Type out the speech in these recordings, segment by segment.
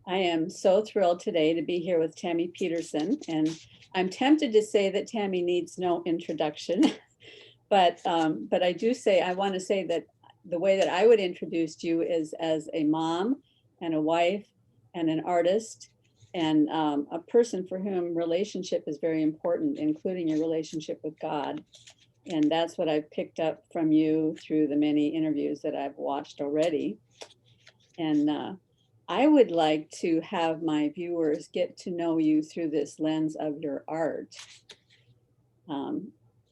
I am so thrilled today to be here with Tammy Peterson, and I'm tempted to say that Tammy needs no introduction, but I want to say that the way that I would introduce you is as a mom and a wife and an artist and a person for whom relationship is very important, including your relationship with God. And that's what I've picked up from you through the many interviews that I've watched already. And I would like to have my viewers get to know you through this lens of your art.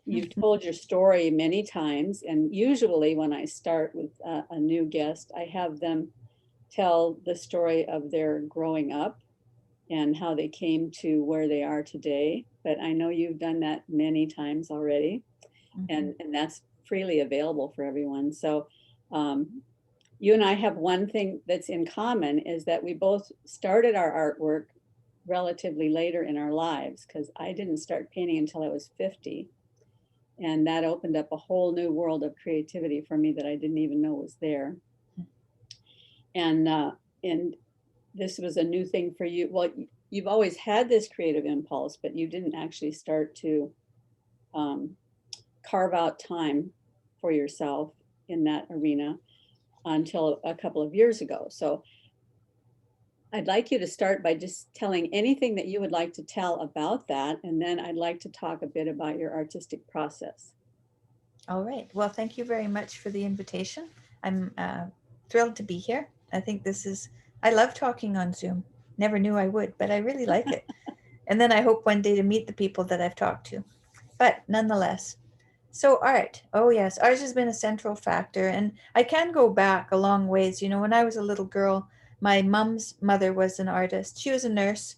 You've told your story many times, and usually when I start with a new guest, I have them tell the story of their growing up and how they came to where they are today. But I know you've done that many times already, and that's freely available for everyone. So you and I have one thing that's in common, is that we both started our artwork relatively later in our lives, because I didn't start painting until I was 50. And that opened up a whole new world of creativity for me that I didn't even know was there. And this was a new thing for you. Well, you've always had this creative impulse, but you didn't actually start to carve out time for yourself in that arena until a couple of years ago. So I'd like you to start by just telling anything that you would like to tell about that. And then I'd like to talk a bit about your artistic process. All right. Well, thank you very much for the invitation. I'm thrilled to be here. I think I love talking on Zoom. Never knew I would, but I really like it. And then I hope one day to meet the people that I've talked to. But nonetheless, so art. Oh, yes. Art has been a central factor. And I can go back a long ways. You know, when I was a little girl, my mom's mother was an artist. She was a nurse.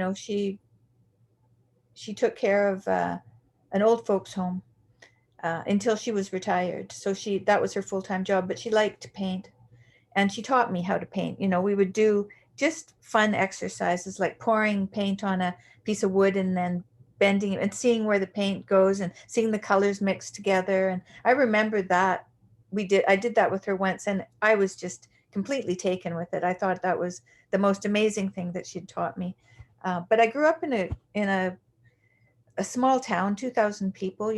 She took care of an old folks home until she was retired. So that was her full-time job, but she liked to paint. And she taught me how to paint. You know, we would do just fun exercises like pouring paint on a piece of wood and then bending it and seeing where the paint goes and seeing the colors mixed together. And I remember that I did that with her once, and I was just completely taken with it. I thought that was the most amazing thing that she'd taught me. But I grew up in a small town, 2,000 people,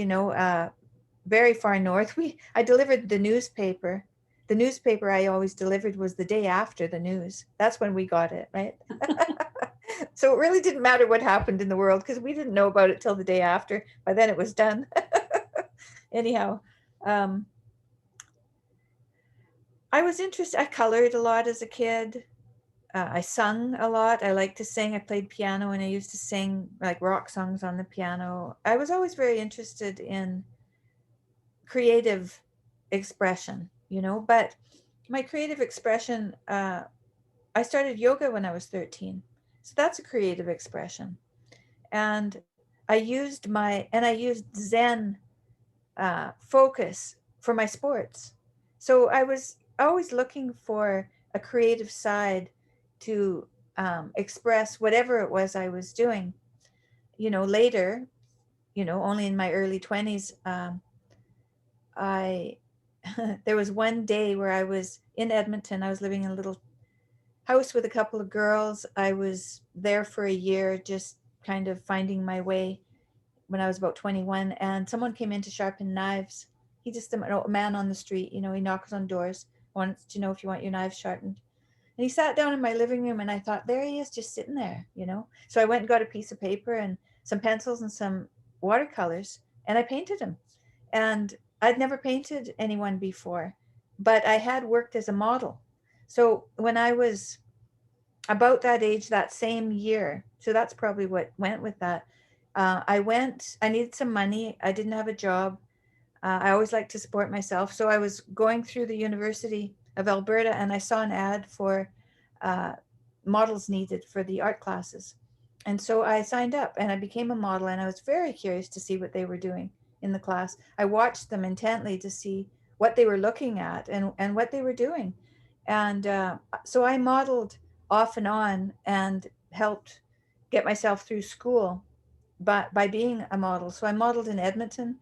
very far north. I delivered the newspaper. The newspaper I always delivered was the day after the news. That's when we got it, right? So it really didn't matter what happened in the world because we didn't know about it till the day after. By then it was done. Anyhow, I was interested. I colored a lot as a kid. I sung a lot. I liked to sing. I played piano, and I used to sing like rock songs on the piano. I was always very interested in creative expression, but my creative expression, I started yoga when I was 13. So that's a creative expression. And I used Zen focus for my sports. So I was always looking for a creative side to express whatever it was I was doing. Later, only in my early 20s, there was one day where I was in Edmonton. I was living in a little house with a couple of girls. I was there for a year, just kind of finding my way when I was about 21. And someone came in to sharpen knives. He just a man on the street, he knocks on doors, wants to know if you want your knives sharpened. And he sat down in my living room, and I thought, there he is, just sitting there, So I went and got a piece of paper and some pencils and some watercolors, and I painted him. And I'd never painted anyone before, but I had worked as a model. So when I was about that age, that same year, so that's probably what went with that. I needed some money. I didn't have a job. I always like to support myself. So I was going through the University of Alberta, and I saw an ad for models needed for the art classes. And so I signed up and I became a model, and I was very curious to see what they were doing in the class. I watched them intently to see what they were looking at and what they were doing. And so I modeled off and on and helped get myself through school by being a model. So I modeled in Edmonton.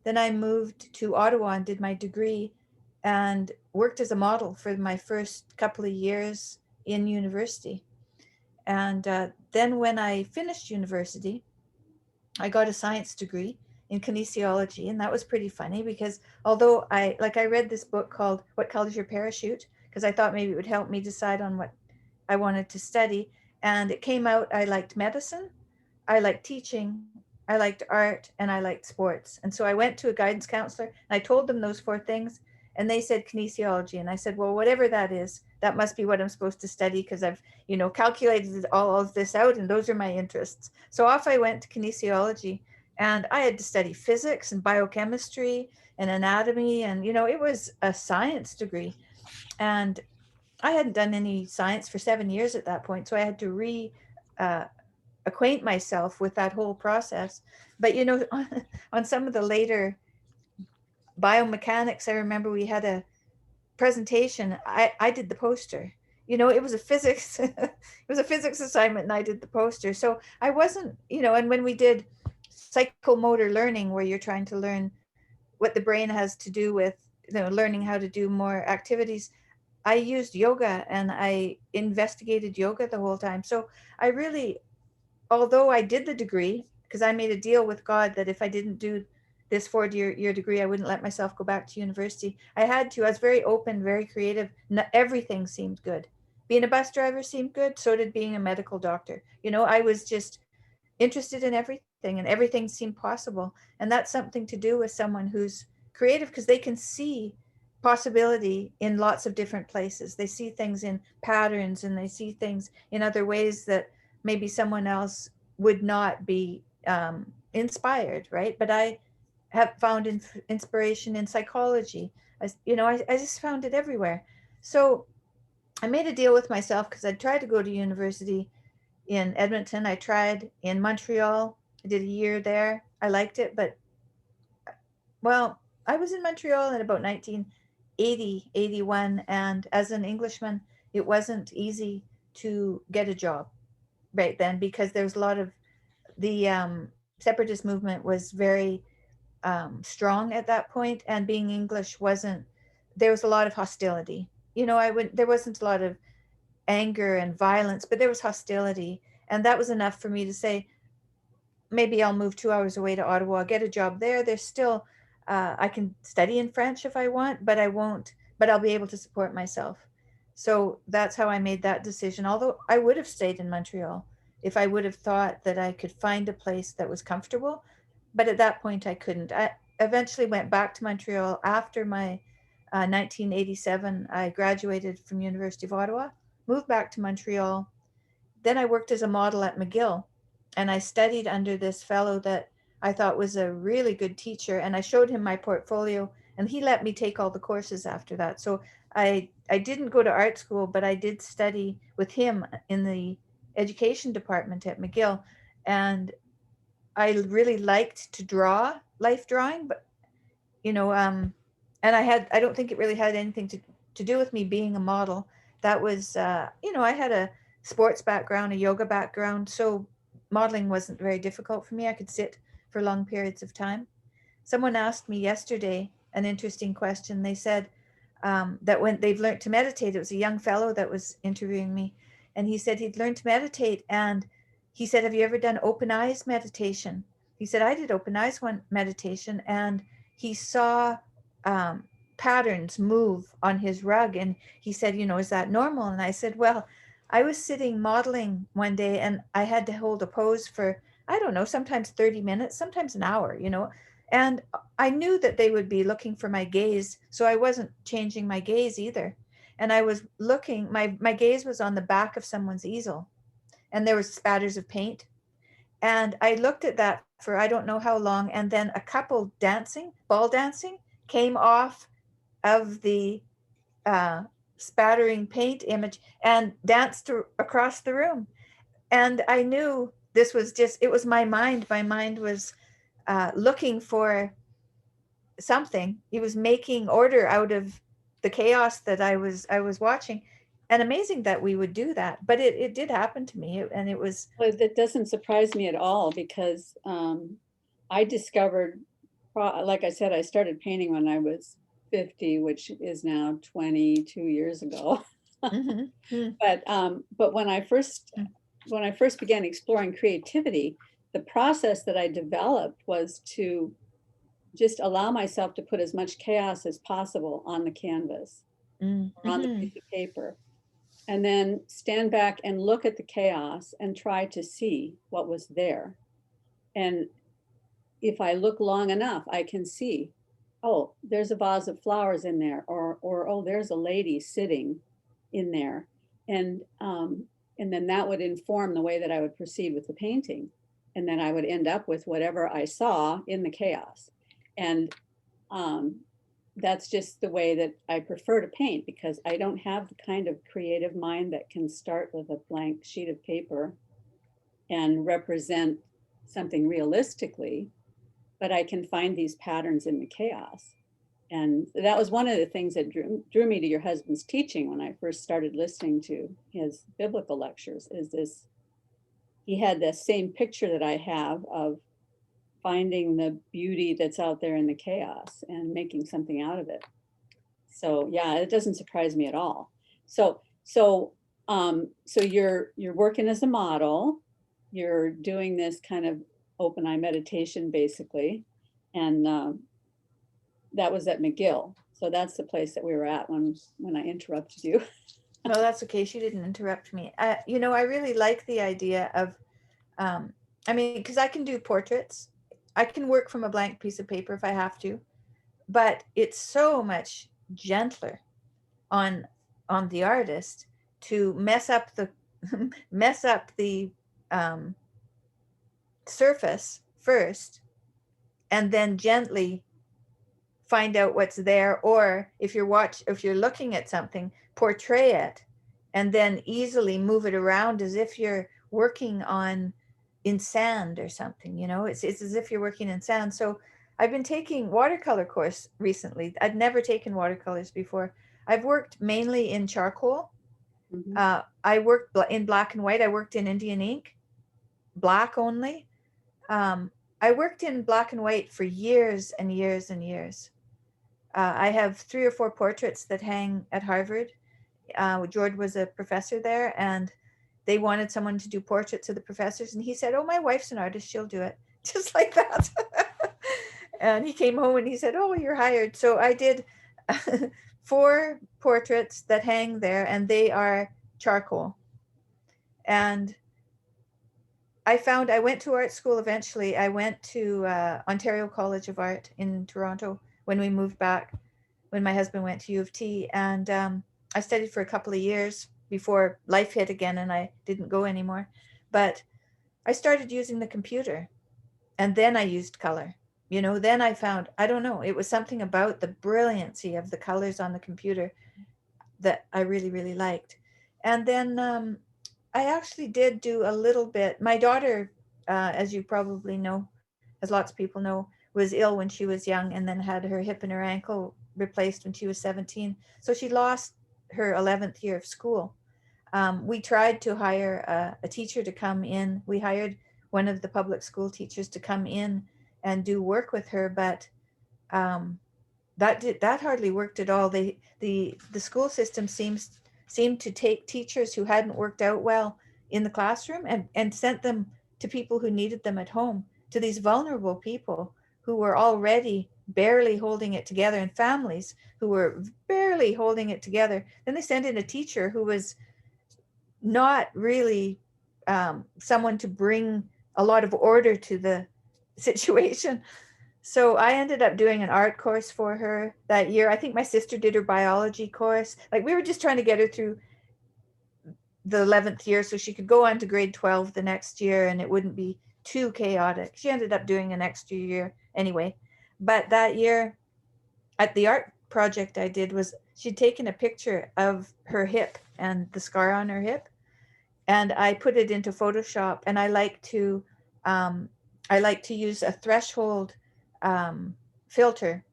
Then I moved to Ottawa and did my degree and worked as a model for my first couple of years in university. And then when I finished university, I got a science degree in kinesiology, and that was pretty funny because although I read this book called What Color's Your Parachute, because I thought maybe it would help me decide on what I wanted to study, and it came out I liked medicine, I liked teaching, I liked art, and I liked sports. And so I went to a guidance counselor and I told them those four things, and they said kinesiology. And I said, well, whatever that is, that must be what I'm supposed to study because I've, calculated all of this out and those are my interests. So off I went to kinesiology, and I had to study physics and biochemistry and anatomy. And, it was a science degree. And I hadn't done any science for 7 years at that point. So I had to uh, acquaint myself with that whole process. But on some of the later biomechanics, I remember we had a presentation. I did the poster. It was a physics it was a physics assignment, and I did the poster. So I wasn't, and when we did psychomotor learning, where you're trying to learn what the brain has to do with, learning how to do more activities, I used yoga and I investigated yoga the whole time. So I really, although I did the degree, because I made a deal with God that if I didn't do this 4 year degree, I wouldn't let myself go back to university. I had to. I was very open, very creative. Everything seemed good. Being a bus driver seemed good. So did being a medical doctor. I was just interested in everything, and everything seemed possible. And that's something to do with someone who's creative, because they can see possibility in lots of different places. They see things in patterns, and they see things in other ways that maybe someone else would not be inspired, right? But I have found inspiration in psychology. I just found it everywhere. So I made a deal with myself because I tried to go to university in Edmonton. I tried in Montreal. I did a year there. I liked it, but well, I was in Montreal in about 1980, 81, and as an Englishman, it wasn't easy to get a job right then because there was a lot of the separatist movement was very strong at that point, and being English wasn't. There was a lot of hostility. I would There wasn't a lot of anger and violence, but there was hostility, and that was enough for me to say, maybe I'll move 2 hours away to Ottawa, get a job there. There's still, I can study in French if I want, but I won't, but I'll be able to support myself. So that's how I made that decision. Although I would have stayed in Montreal if I would have thought that I could find a place that was comfortable. But at that point, I couldn't. I eventually went back to Montreal after my 1987. I graduated from University of Ottawa, moved back to Montreal. Then I worked as a model at McGill, and I studied under this fellow that I thought was a really good teacher, and I showed him my portfolio, and he let me take all the courses after that. So I didn't go to art school, but I did study with him in the education department at McGill, and I really liked to draw life drawing, but you know, um, and I don't think it really had anything to do with me being a model. That was, I had a sports background, a yoga background, so modeling wasn't very difficult for me. I could sit for long periods of time. Someone asked me yesterday an interesting question. They said that when they've learned to meditate, it was a young fellow that was interviewing me, and he said he'd learned to meditate, and he said, "Have you ever done open eyes meditation?" He said, "I did open eyes one meditation," and he saw um, patterns move on his rug, and he said, "Is that normal?" And I said, "Well, I was sitting modeling one day, and I had to hold a pose for, I don't know, sometimes 30 minutes, sometimes an hour. And I knew that they would be looking for my gaze, so I wasn't changing my gaze either. And I was looking, my gaze was on the back of someone's easel, and there was spatters of paint. And I looked at that for I don't know how long, and then a couple dancing, ball dancing, came off of the uh, spattering paint image and danced across the room. And I knew this was just, it was my mind. My mind was looking for something. He was making order out of the chaos that I was watching. And amazing that we would do that, but it did happen to me, and it was. Well, that doesn't surprise me at all because I discovered, like I said, I started painting when I was 50, which is now 22 years ago. Mm-hmm. But when I first began exploring creativity, the process that I developed was to just allow myself to put as much chaos as possible on the canvas or on the Mm-hmm. piece of paper, and then stand back and look at the chaos and try to see what was there. And if I look long enough, I can see, oh, there's a vase of flowers in there, or oh, there's a lady sitting in there, and and then that would inform the way that I would proceed with the painting, and then I would end up with whatever I saw in the chaos, and um, that's just the way that I prefer to paint because I don't have the kind of creative mind that can start with a blank sheet of paper and represent something realistically, but I can find these patterns in the chaos. And that was one of the things that drew me to your husband's teaching when I first started listening to his biblical lectures, is this, he had the same picture that I have of finding the beauty that's out there in the chaos and making something out of it. So yeah, it doesn't surprise me at all. So you're working as a model, you're doing this kind of open eye meditation basically, and that was at McGill. So that's the place that we were at when I interrupted you. No, that's okay. She didn't interrupt me. You know, I really like the idea of, I mean, because I can do portraits. I can work from a blank piece of paper if I have to, but it's so much gentler on the artist to mess up the mess up the um, surface first, and then gently find out what's there, or if you're looking at something, portray it and then easily move it around as if you're working on in sand or something. You know, it's as if you're working in sand. So I've been taking watercolor course recently. I'd never taken watercolors before. I've worked mainly in charcoal. Mhm. I worked in black and white. I worked in Indian ink, black only. I worked in black and white for years and years and years. I have 3 or 4 portraits that hang at Harvard. George was a professor there, and they wanted someone to do portraits of the professors. And he said, "Oh, my wife's an artist; she'll do it," just like that. And he came home and he said, "Oh, you're hired." So I did 4 portraits that hang there, and they are charcoal. And I went to art school eventually. I went to Ontario College of Art in Toronto when we moved back, when my husband went to U of T. And I studied for a couple of years before life hit again and I didn't go anymore. But I started using the computer, and then I used color. You know, then I found, I don't know, it was something about the brilliancy of the colors on the computer that I really, really liked. And then I actually did do a little bit. My daughter, as you probably know, as lots of people know, was ill when she was young and then had her hip and her ankle replaced when she was 17. So she lost her 11th year of school. We tried to hire a teacher to come in. We hired one of the public school teachers to come in and do work with her, but um, that hardly worked at all. The school system seemed to take teachers who hadn't worked out well in the classroom and sent them to people who needed them at home, to these vulnerable people who were already barely holding it together, and families who were barely holding it together. Then they sent in a teacher who was not really someone to bring a lot of order to the situation. So I ended up doing an art course for her that year. I think my sister did her biology course. Like, we were just trying to get her through the 11th year so she could go on to grade 12 the next year and it wouldn't be too chaotic. She ended up doing an extra year anyway. But that year, at the art project I did, was she'd taken a picture of her hip and the scar on her hip, and I put it into Photoshop. And I like to use a threshold filter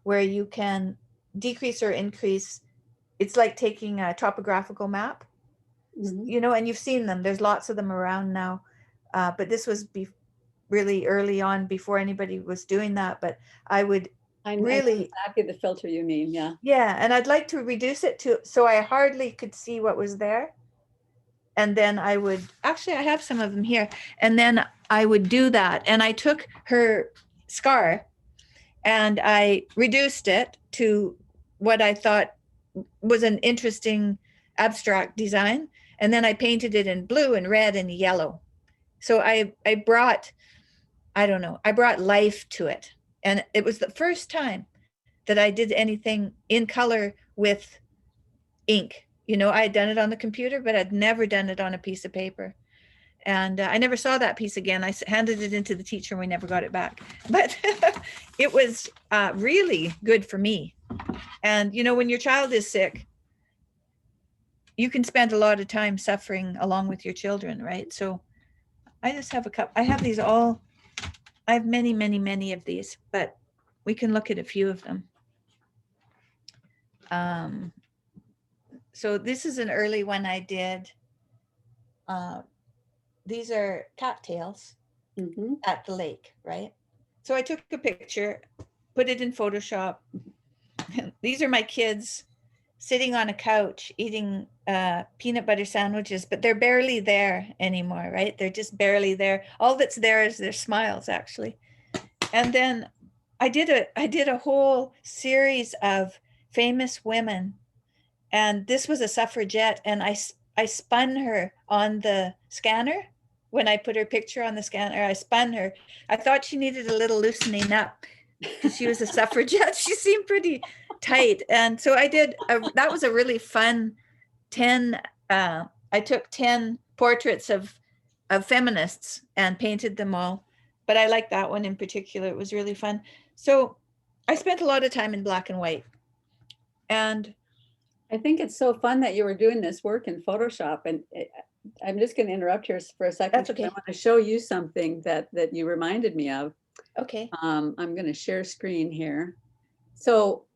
where you can decrease or increase. It's like taking a topographical map, Mhm. you know, and you've seen them. There's lots of them around now, but this was really early on before anybody was doing that. But I would I know really, exactly the filter you mean. Yeah. yeah. And I'd like to reduce it to so I hardly could see what was there. And then I would actually, I have some of them here. And then I would do that. And I took her scar and I reduced it to what I thought was an interesting abstract design. And then I painted it in blue and red and yellow. So I brought, I don't know, I brought life to it. And it was the first time that I did anything in color with ink. You know, I had done it on the computer, but I'd never done it on a piece of paper. And I never saw that piece again. I handed it into the teacher and we never got it back. But it was really good for me. And, you know, when your child is sick, you can spend a lot of time suffering along with your children, right? So I just have a couple. I have these all. I have many, many, many of these, but we can look at a few of them. So this is an early one I did. These are cattails at the lake, right? So I took a picture, put it in Photoshop. These are my kids sitting on a couch eating peanut butter sandwiches, but they're barely there anymore, right? They're just barely there. All that's there is their smiles, actually. And then I did a whole series of famous women, and this was a suffragette, and I spun her on the scanner. When I put her picture on the scanner, I spun her. I thought she needed a little loosening up because she was a suffragette. She seemed pretty tight. And so I did, that was a really fun 10, I took 10 portraits of feminists and painted them all. But I like that one in particular. It was really fun. So I spent a lot of time in black and white. And I think it's so fun that you were doing this work in Photoshop. And I'm just going to interrupt here for a second. That's okay. I want to show you something that you reminded me of. Okay. I'm going to share screen here. So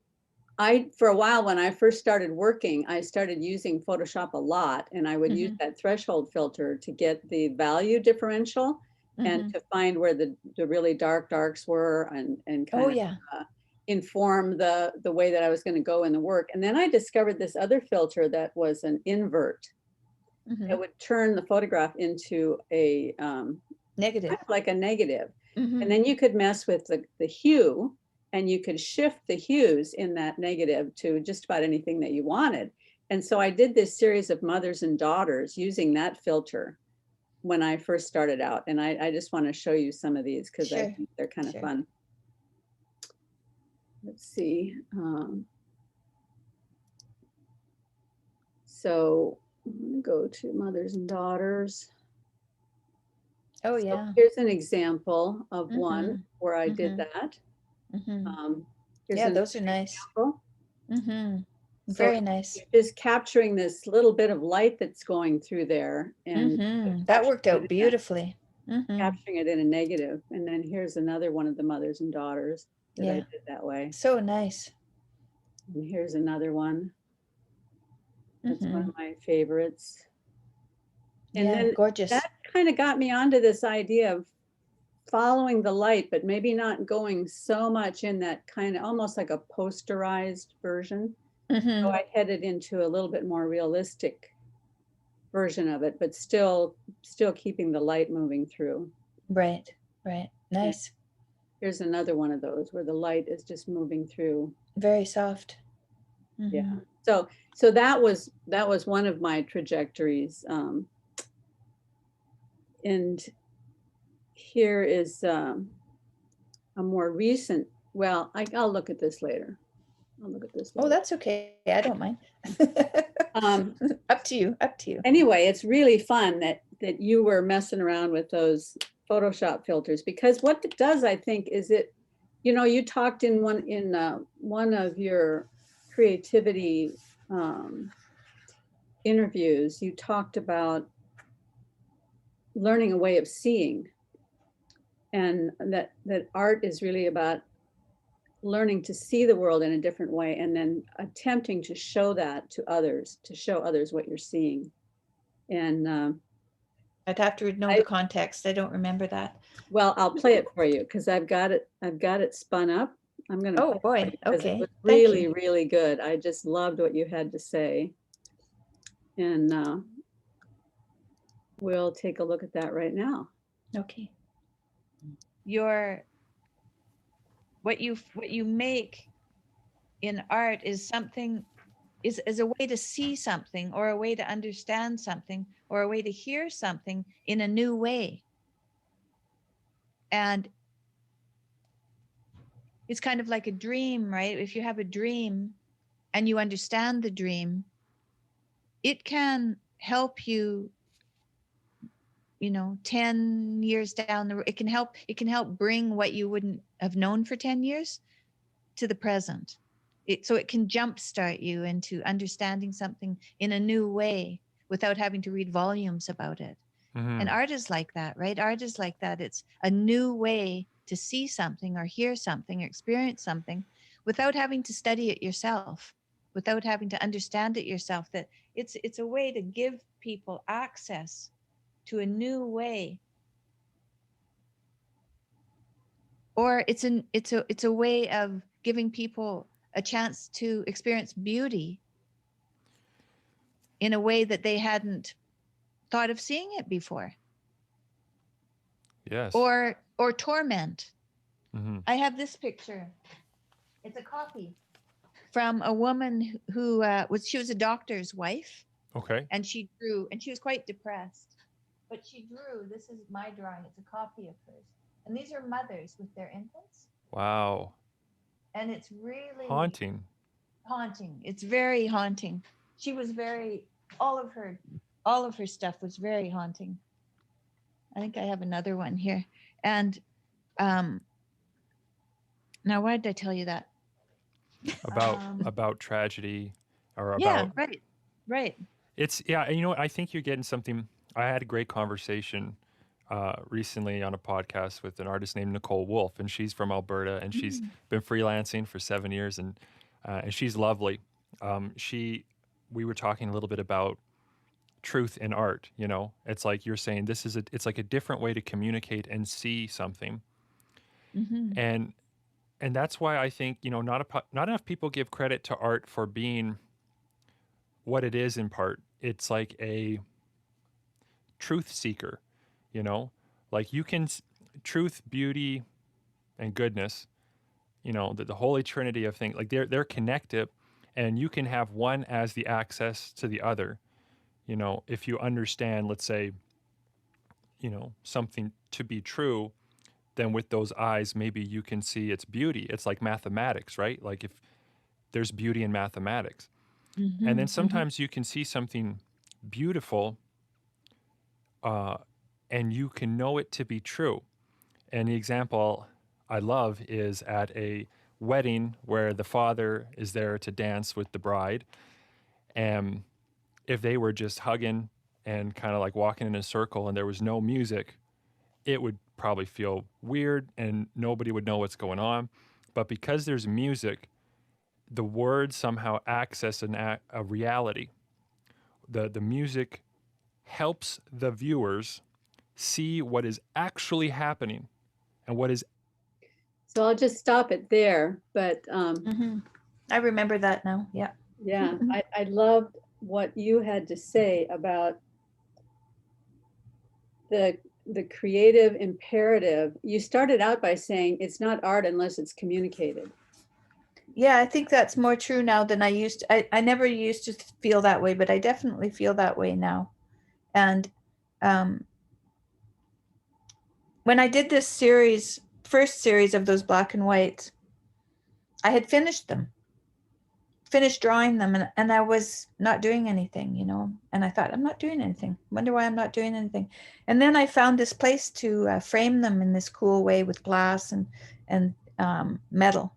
for a while, when I first started working, I started using Photoshop a lot, and I would use that threshold filter to get the value differential and to find where the really darks were and kind of inform the way that I was going to go in the work. And then I discovered this other filter that was an invert. It would turn the photograph into a negative, like a negative. And then you could mess with the hue, and you could shift the hues in that negative to just about anything that you wanted. And so I did this series of mothers and daughters using that filter when I first started out. And I just want to show you some of these because I think they're kind of fun. Let's see. So I'm going to go to mothers and daughters. Oh, so yeah. Here's an example of one where I did that. Yeah, those are nice. Very nice. Just capturing this little bit of light that's going through there. And that worked out beautifully. Capturing it in a negative. And then here's another one of the mothers and daughters that I did that way. So nice. And here's another one. That's one of my favorites. And then gorgeous. That kind of got me onto this idea of following the light, but maybe not going so much in that kind of almost like a posterized version. So I headed into a little bit more realistic version of it, but still keeping the light moving through. Right. Nice. And here's another one of those where the light is just moving through. Very soft. Yeah. So that was one of my trajectories. And here is a more recent, well, I'll look at this later. Oh, that's okay. I don't mind. Up to you. Anyway, it's really fun that you were messing around with those Photoshop filters, because what it does, I think, is you talked in one of your creativity interviews, you talked about learning a way of seeing, and that art is really about learning to see the world in a different way, and then attempting to show that to others, to show others what you're seeing. And I'd have to know the context. I don't remember that. Well, I'll play it for you because I've got it spun up. I'm going to Oh play it for boy. you because it Okay. was Thank you. really, really good. I just loved what you had to say. And we'll take a look at that right now. Okay. What you make in art is something is a way to see something, or a way to understand something, or a way to hear something in a new way. And it's kind of like a dream, right? If you have a dream and you understand the dream, it can help you, 10 years down the road. It can help bring what you wouldn't have known for 10 years to the present. So it can jumpstart you into understanding something in a new way without having to read volumes about it. Mm-hmm. And art is like that, right? Art is like that. It's a new way to see something or hear something or experience something without having to study it yourself, without having to understand it yourself. That it's a way to give people access to a new way. Or it's a way of giving people a chance to experience beauty in a way that they hadn't thought of seeing it before. Yes. Or torment. Mm-hmm. I have this picture. It's a copy from a woman who she was a doctor's wife, Okay. and she drew, and she was quite depressed. But she drew, this is my drawing, it's a copy of hers. And these are mothers with their infants. Wow. And it's really Haunting. It's very haunting. She was all of her stuff was very haunting. I think I have another one here. And now why did I tell you that? About tragedy, or Yeah, about right. it's you know what, I think you're getting something. I had a great conversation recently on a podcast with an artist named Nicole Wolf, and she's from Alberta, and she's been freelancing for 7 years, and she's lovely. We were talking a little bit about truth in art. It's like you're saying, it's like a different way to communicate and see something. Mm-hmm. And that's why I think, not enough people give credit to art for being what it is in part. It's like a truth seeker, like truth, beauty, and goodness, the holy trinity of things, like they're connected, and you can have one as the access to the other. If you understand, let's say, something to be true, then with those eyes, maybe you can see its beauty. It's like mathematics, right? Like if there's beauty in mathematics. Mm-hmm. And then sometimes you can see something beautiful, and you can know it to be true. And the example I love is at a wedding where the father is there to dance with the bride. And if they were just hugging and kind of like walking in a circle and there was no music, it would probably feel weird and nobody would know what's going on. But because there's music, the words somehow access a reality. The music helps the viewers see what is actually happening and what is. So I'll just stop it there. But I remember that now. Yeah. yeah, I loved what you had to say about the creative imperative. You started out by saying it's not art unless it's communicated. Yeah, I think that's more true now than I used to. I never used to feel that way, but I definitely feel that way now. And when I did this first series of those black and whites, I had finished drawing them, and I was not doing anything, and I thought, I'm not doing anything. Wonder why I'm not doing anything. And then I found this place to frame them in this cool way with glass and metal.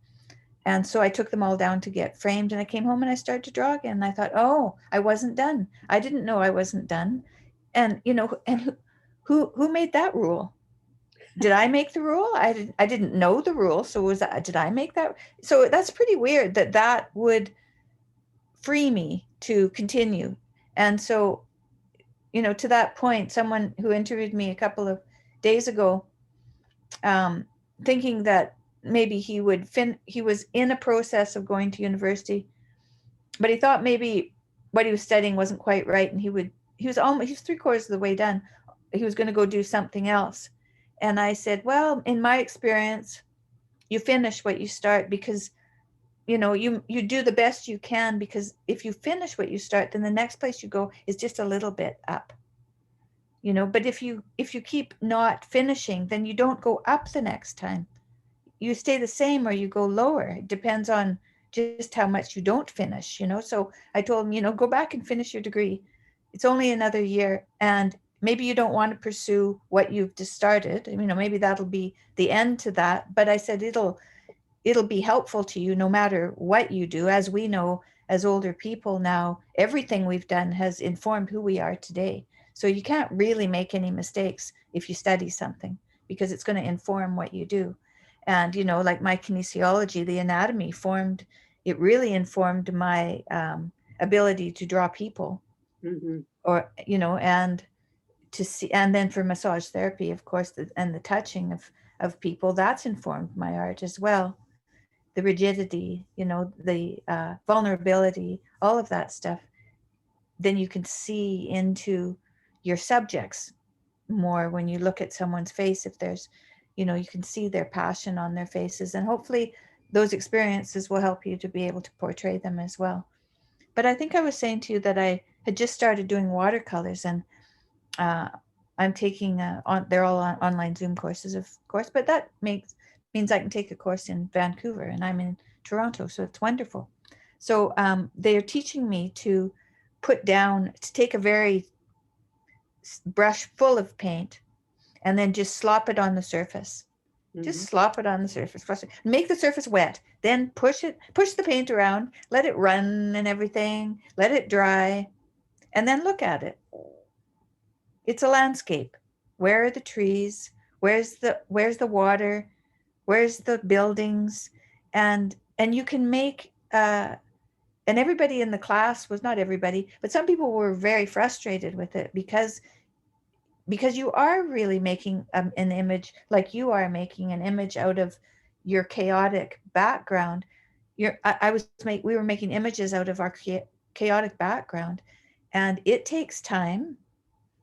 And so I took them all down to get framed, and I came home and I started to draw again. And I thought, oh, I wasn't done. I didn't know I wasn't done. And, and who made that rule? Did I make the rule? I didn't know the rule. So did I make that? So that's pretty weird that would free me to continue. And so, to that point, someone who interviewed me a couple of days ago, thinking that maybe he was in a process of going to university, but he thought maybe what he was studying wasn't quite right, and he was 3/4 of the way done. He was going to go do something else. And I said, well, in my experience, you finish what you start, because you do the best you can, because if you finish what you start, then the next place you go is just a little bit up. But if you keep not finishing, then you don't go up the next time. You stay the same or you go lower. It depends on just how much you don't finish. So I told him, go back and finish your degree. It's only another year, and maybe you don't want to pursue what you've just started. Maybe that'll be the end to that. But I said it'll be helpful to you no matter what you do. As we know, as older people now, everything we've done has informed who we are today. So you can't really make any mistakes if you study something, because it's going to inform what you do. And, like my kinesiology, the anatomy it really informed my ability to draw people, Mhm. or, and to see. And then for massage therapy, of course, and the touching of people, that's informed my art as well. The rigidity, the vulnerability, all of that stuff. Then you can see into your subjects more when you look at someone's face. If there's, you can see their passion on their faces, and hopefully those experiences will help you to be able to portray them as well. But I think I was saying to you that I had just started doing watercolors, and uh, I'm taking they're all online Zoom courses, of course, but that means I can take a course in Vancouver, and I'm in Toronto, so it's wonderful. So they are teaching me to take a very brush full of paint, and then just slop it on the surface. Just Mhm. slop it on the surface. Make the surface wet. Then push the paint around, let it run and everything, let it dry, and then look at it. It's a landscape. Where are the trees? Where's the water? Where's the buildings? And you can make and everybody in the class was, not everybody, but some people were very frustrated with it, because you are really making an image, like you are making an image out of your chaotic background. We were making images out of our chaotic background, and it takes time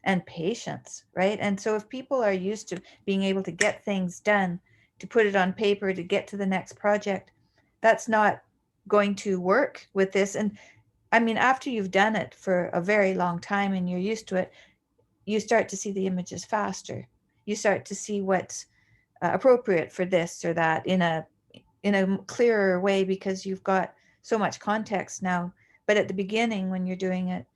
and patience, right? And so if people are used to being able to get things done, to put it on paper, to get to the next project, that's not going to work with this. And I mean, after you've done it for a very long time and you're used to it, you start to see the images faster. You start to see what's appropriate for this or that in a clearer way, because you've got so much context now. But at the beginning, when you're doing it,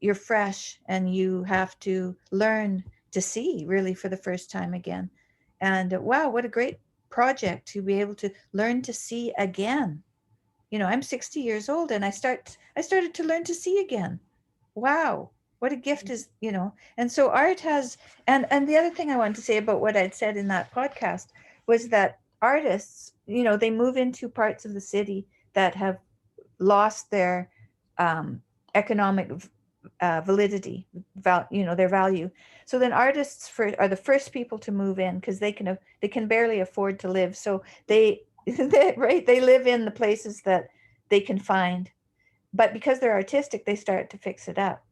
you're fresh, and you have to learn to see really for the first time again. And wow, what a great project to be able to learn to see again. I'm 60 years old, and I started to learn to see again. Wow, what a gift is, and so art has. And the other thing I wanted to say about what I'd said in that podcast was that artists, they move into parts of the city that have lost their economic validity, their value. So then artists are the first people to move in, because they can barely afford to live. So they live in the places that they can find. But because they're artistic, they start to fix it up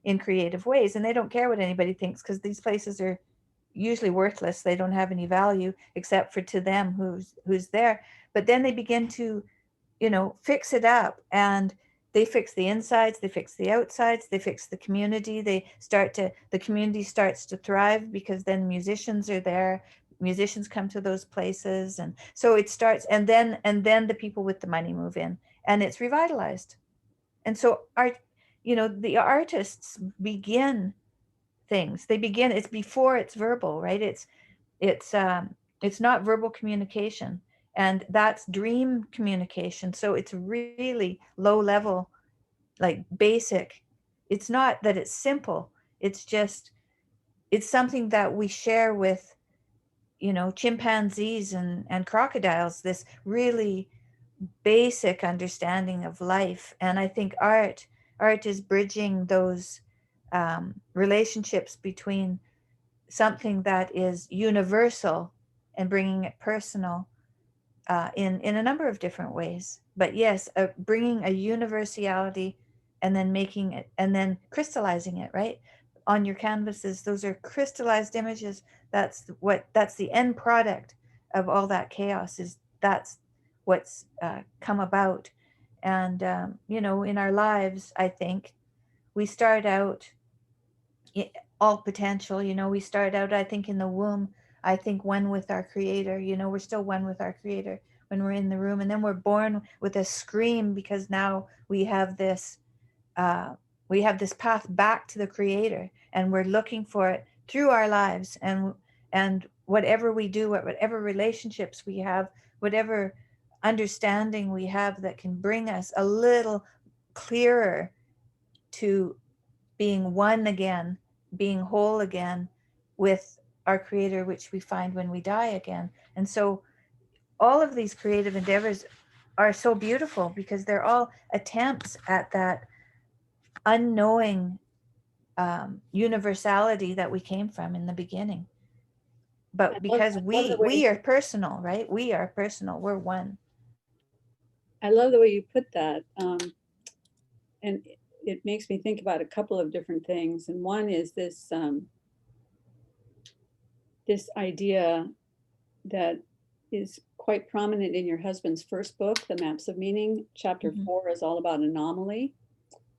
in creative ways, and they don't care what anybody thinks, because these places are usually worthless. They don't have any value except for to them who's there. But then they begin to fix it up, and they fix the insides, they fix the outsides, they fix the community. The community starts to thrive, because then musicians are there. Musicians come to those places, and so it starts, and then the people with the money move in, and it's revitalized. And so the artists begin things. It's before it's verbal, right? It's not verbal communication, and that's dream communication. So it's really low level, like basic. It's not that it's simple. It's something that we share with chimpanzees and crocodiles, this really basic understanding of life. And I think art is bridging those relationships between something that is universal and bringing it personal, in a number of different ways. But yes, bringing a universality and then making it and then crystallizing it, right? On your canvases, those are crystallized images. That's the end product of all that chaos. That's what's come about. And in our lives, I think we start out all potential. We start out, I think, in the womb, I think, one with our creator. We're still one with our creator when we're in the room, and then we're born with a scream because now uh, we have this path back to the creator, and we're looking for it through our lives, and whatever we do, whatever relationships we have, whatever understanding we have that can bring us a little clearer to being one again, being whole again with our creator, which we find when we die again. And so all of these creative endeavors are so beautiful because they're all attempts at that unknowing universality that we came from in the beginning. I But love, because I love the we way are personal, right? We are personal. We're one. I love the way you put that. And it makes me think about a couple of different things. And one is this idea that is quite prominent in your husband's first book, The Maps of Meaning. Chapter Mhm. 4 is all about anomaly.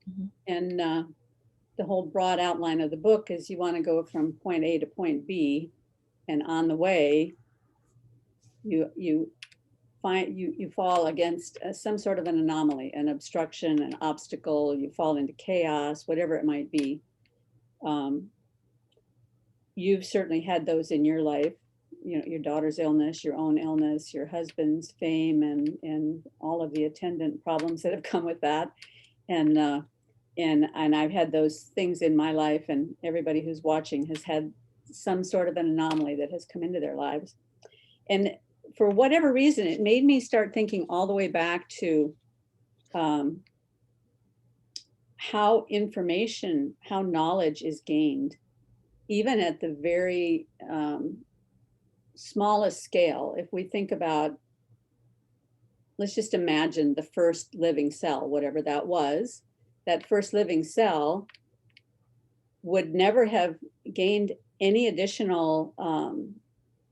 Mhm. And the whole broad outline of the book is you want to go from point A to point B, and on the way, you fall against some sort of an anomaly, an obstruction, an obstacle. You fall into chaos, whatever it might be. You've certainly had those in your life. Your daughter's illness, your own illness, your husband's fame, and all of the attendant problems that have come with that. And I've had those things in my life, and everybody who's watching has had some sort of an anomaly that has come into their lives. And for whatever reason, it made me start thinking all the way back to how knowledge is gained, even at the very smallest scale. If we think about, let's just imagine the first living cell, whatever that was, that first living cell would never have gained any additional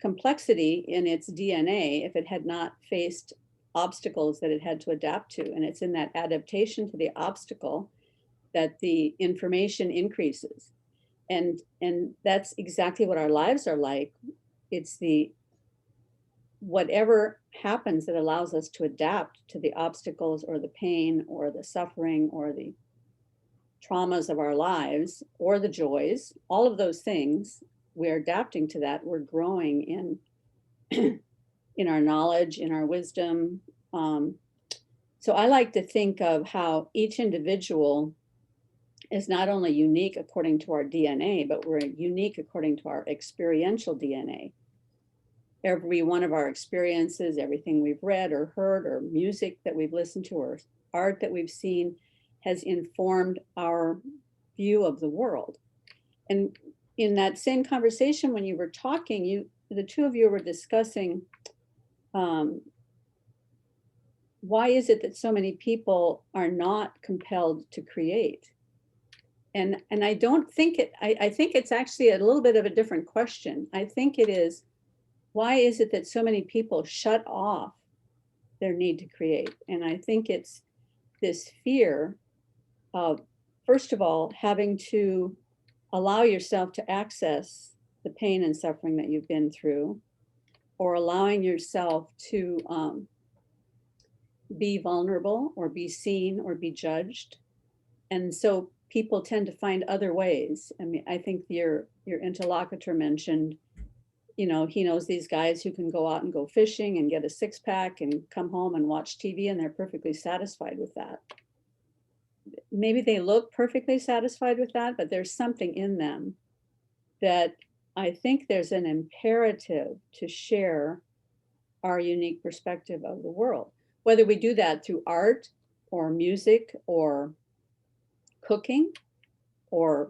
complexity in its DNA if it had not faced obstacles that it had to adapt to. And it's in that adaptation to the obstacle that the information increases. And that's exactly what our lives are like. It's the whatever happens that allows us to adapt to the obstacles or the pain or the suffering or the traumas of our lives or the joys, all of those things, we're adapting to that. We're growing in our knowledge, in our wisdom. So I like to think of how each individual is not only unique according to our DNA, but we're unique according to our experiential DNA. Every one of our experiences, everything we've read or heard, or music that we've listened to, or art that we've seen, has informed our view of the world. And in that same conversation, when you were talking, the two of you were discussing why is it that so many people are not compelled to create? And I don't think I think it's actually a little bit of a different question. I think it is, why is it that so many people shut off their need to create? And I think it's this fear of, first of all, having to allow yourself to access the pain and suffering that you've been through, or allowing yourself to be vulnerable or be seen or be judged. And so people tend to find other ways. I mean, I think your interlocutor mentioned, he knows these guys who can go out and go fishing and get a six-pack and come home and watch TV, and they're perfectly satisfied with that. Maybe they look perfectly satisfied with that, but there's something in them that I think there's an imperative to share our unique perspective of the world. Whether we do that through art or music or cooking or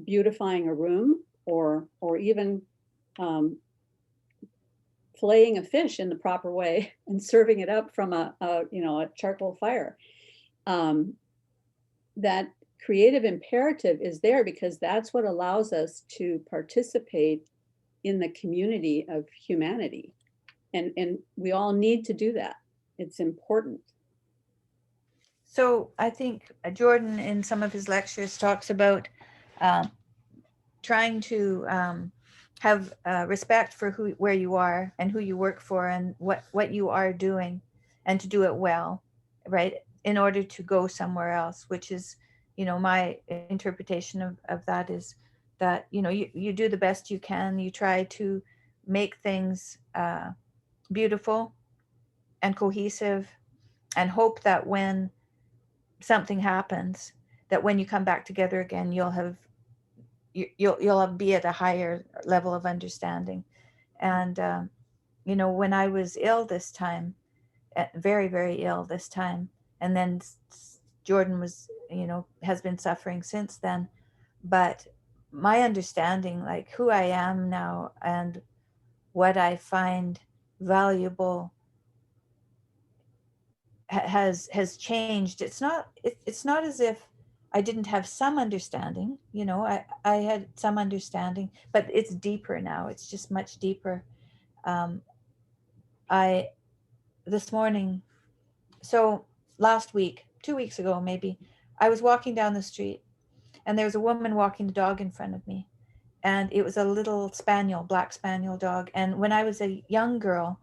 beautifying a room or even filleting a fish in the proper way and serving it up from a charcoal fire. That creative imperative is there because that's what allows us to participate in the community of humanity. And we all need to do that. It's important. So I think Jordan in some of his lectures talks about trying to have respect for where you are and who you work for and what you are doing, and to do it well, right? In order to go somewhere else, which is, my interpretation of that is that, you do the best you can. You try to make things beautiful and cohesive, and hope that when something happens, that when you come back together again, you'll be at a higher level of understanding. And when I was ill this time, very very ill this time, and then Jordan was has been suffering since then, but my understanding, like who I am now and what I find valuable, has changed. It's not as if I didn't have some understanding. I had some understanding, but it's deeper now. It's just much deeper. I This morning, so last week, 2 weeks ago maybe, I was walking down the street, and there was a woman walking the dog in front of me, and it was a little spaniel, black spaniel dog. And when I was a young girl,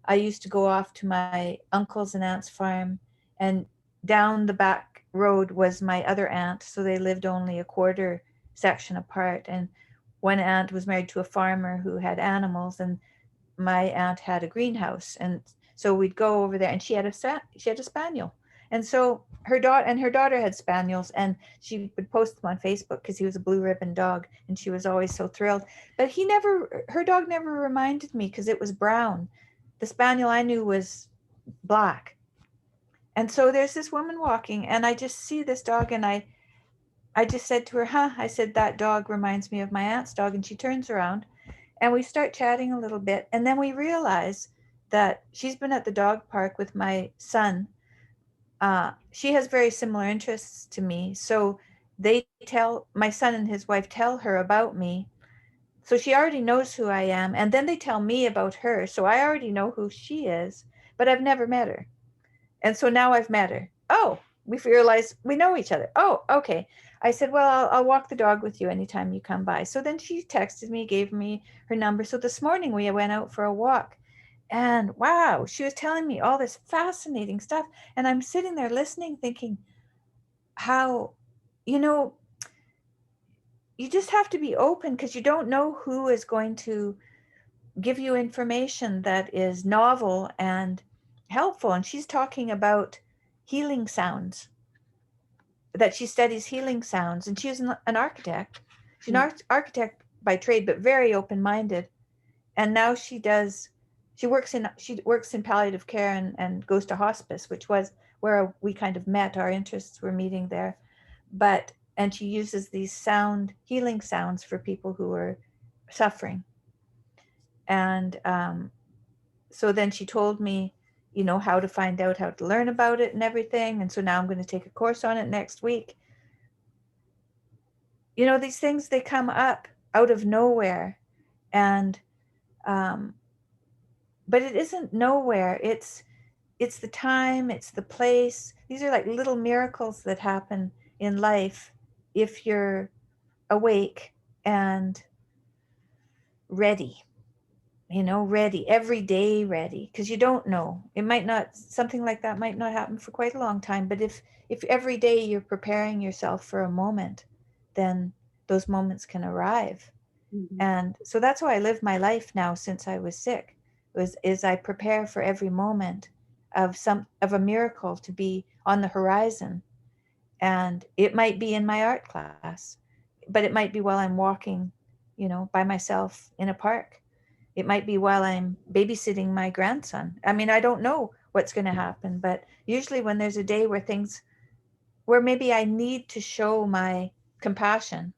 I used to go off to my uncle's and aunt's farm, and down the back road was my other aunt. So they lived only a quarter section apart. And one aunt was married to a farmer who had animals, and my aunt had a greenhouse. And so we'd go over there, and she had a spaniel. And so her daughter had spaniels, and she would post them on Facebook because he was a blue ribbon dog, and she was always so thrilled. But her dog never reminded me because it was brown. The spaniel I knew was black. And so there's this woman walking, and I just see this dog, and I just said to her, I said, that dog reminds me of my aunt's dog. And she turns around, and we start chatting a little bit. And then we realize that she's been at the dog park with my son. She has very similar interests to me. So my son and his wife tell her about me. So she already knows who I am. And then they tell me about her. So I already know who she is, but I've never met her. And so now I've met her. Oh, we realize we know each other. Oh, okay. I said, well, I'll walk the dog with you anytime you come by. So then she texted me, gave me her number. So this morning we went out for a walk, and wow, she was telling me all this fascinating stuff. And I'm sitting there listening, thinking how, you just have to be open, because you don't know who is going to give you information that is novel and helpful. And she's talking about healing sounds, that she studies healing sounds, and she's an architect. She's an architect by trade, but very open-minded. And now she works in palliative care and goes to hospice, which was where we kind of met. Our interests were meeting there. And she uses these healing sounds for people who are suffering. And so then she told me, how to find out how to learn about it and everything. And so now I'm going to take a course on it next week. These things, they come up out of nowhere. And but it isn't nowhere. It's the time, it's the place. These are like little miracles that happen in life if you're awake and ready. Ready, every day ready, because you don't know. Something like that might not happen for quite a long time, but if every day you're preparing yourself for a moment, then those moments can arrive. Mm-hmm. And so that's how I live my life now since I was sick, is I prepare for every moment of a miracle to be on the horizon. And it might be in my art class, but it might be while I'm walking, by myself in a park. It might be while I'm babysitting my grandson. I mean, I don't know what's going to happen, but usually when there's a day where maybe I need to show my compassion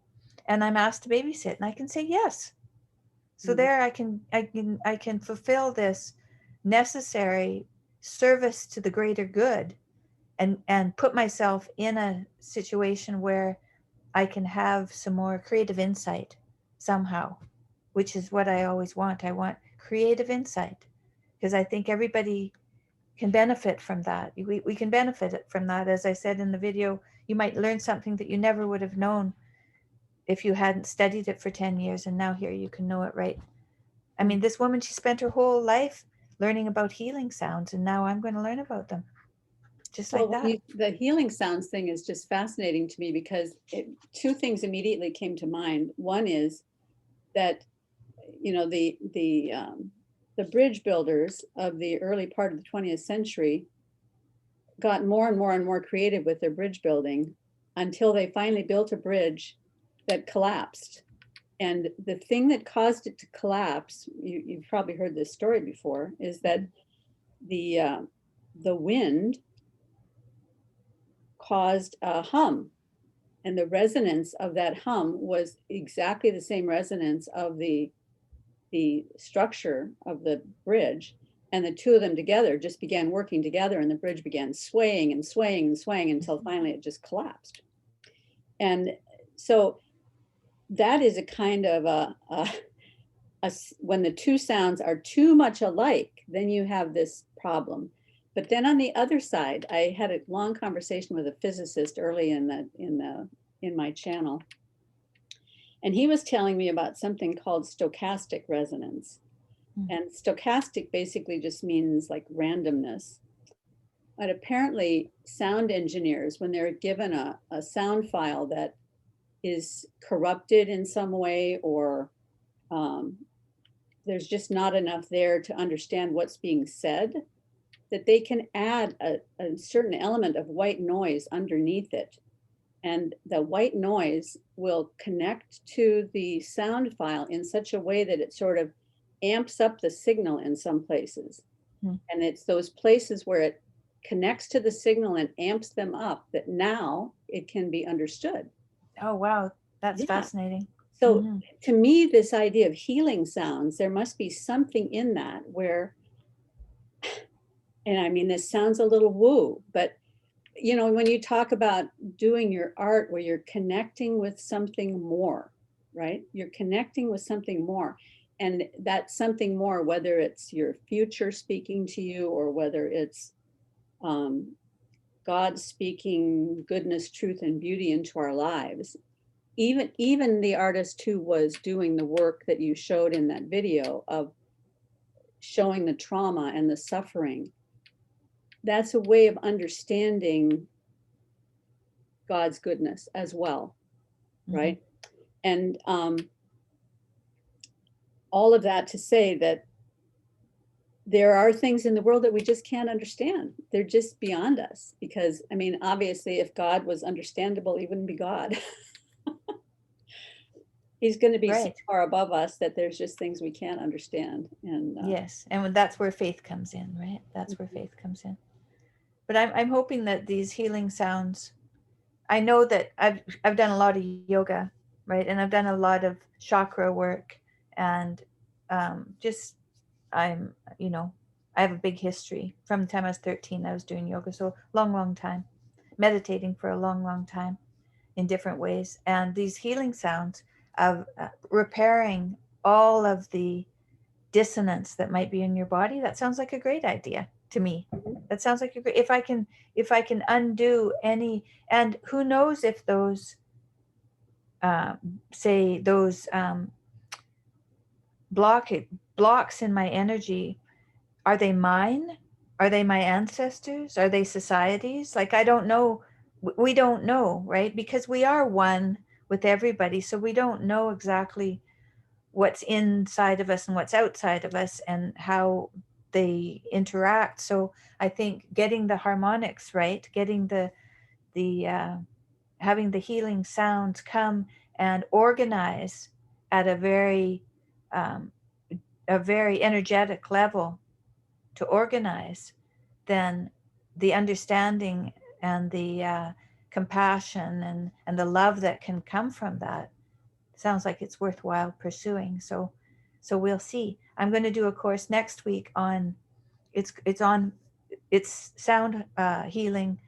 and I'm asked to babysit, and I can say yes. So there I can fulfill this necessary service to the greater good, and put myself in a situation where I can have some more creative insight somehow, which is what I always want. I want creative insight, because I think everybody can benefit from that. We can benefit from that. As I said in the video, you might learn something that you never would have known if you hadn't studied it for 10 years, and now here you can know it, right? I mean, this woman, she spent her whole life learning about healing sounds, and now I'm going to learn about them just like Well, that. the healing sounds thing is just fascinating to me because two things immediately came to mind. One is that, you know, the bridge builders of the early part of the 20th century got more and more and more creative with their bridge building until they finally built a bridge that collapsed. And the thing that caused it to collapse, you've probably heard this story before, is that the wind caused a hum, and the resonance of that hum was exactly the same resonance of the structure of the bridge, and the two of them together just began working together, and the bridge began swaying and swaying and swaying until finally it just collapsed. And so that is a kind of when the two sounds are too much alike, then you have this problem. But then on the other side, I had a long conversation with a physicist early in my channel, and he was telling me about something called stochastic resonance. And stochastic basically just means like randomness. But apparently sound engineers, when they're given a sound file that is corrupted in some way, or there's just not enough there to understand what's being said, that they can add a certain element of white noise underneath it. And the white noise will connect to the sound file in such a way that it sort of amps up the signal in some places. And it's those places where it connects to the signal and amps them up that now it can be understood. Oh, wow. That's fascinating. So to me, this idea of healing sounds, there must be something in that where, and I mean, this sounds a little woo, but you know, when you talk about doing your art where you're connecting with something more, right? You're connecting with something more. And that something more, whether it's your future speaking to you, or whether it's God speaking goodness, truth, and beauty into our lives. Even the artist who was doing the work that you showed in that video of showing the trauma and the suffering, that's a way of understanding God's goodness as well, right? And all of that to say that there are things in the world that we just can't understand. They're just beyond us, because, I mean, obviously, if God was understandable, he wouldn't be God. He's going to be so far above us that there's just things we can't understand. And yes, and that's where faith comes in, right? That's where faith comes in. But I'm hoping that these healing sounds, I know that I've done a lot of yoga, right? And I've done a lot of chakra work, and just I'm, you know, I have a big history. From the time I was 13, I was doing yoga, so long time, meditating for a long time in different ways. And these healing sounds of repairing all of the dissonance that might be in your body, that sounds like a great idea to me. That sounds like a great, if I can undo any, and who knows if those say those blocks in my energy, are they mine? Are they my ancestors? Are they societies? Like, I don't know. We don't know, right? Because we are one with everybody. So we don't know exactly what's inside of us and what's outside of us and how they interact. So I think getting the harmonics right, getting the having the healing sounds come and organize at a very energetic level to organize, then the understanding and the compassion and the love that can come from that sounds like it's worthwhile pursuing. So So we'll see. I'm going to do a course next week on it's sound healing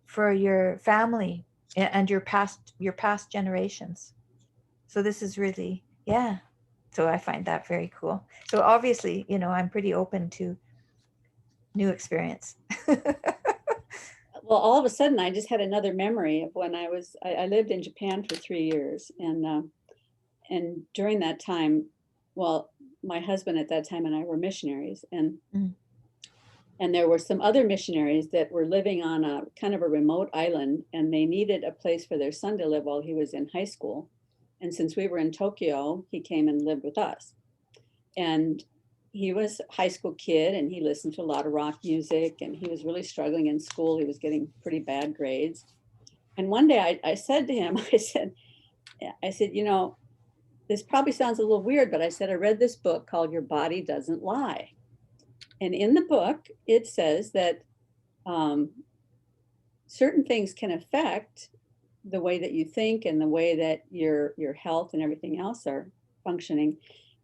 for your family and your past generations. So this is really, yeah. So I find that very cool. So obviously, I'm pretty open to new experience. Well, all of a sudden, I just had another memory of when I lived in Japan for 3 years. And during that time, well, my husband at that time and I were missionaries. Mm. And there were some other missionaries that were living on a kind of a remote island, and they needed a place for their son to live while he was in high school. And since we were in Tokyo, he came and lived with us. And he was a high school kid, and he listened to a lot of rock music, and he was really struggling in school. He was getting pretty bad grades. And one day I said to him, I said, this probably sounds a little weird, but I said, I read this book called Your Body Doesn't Lie. And in the book, it says that certain things can affect the way that you think and the way that your health and everything else are functioning.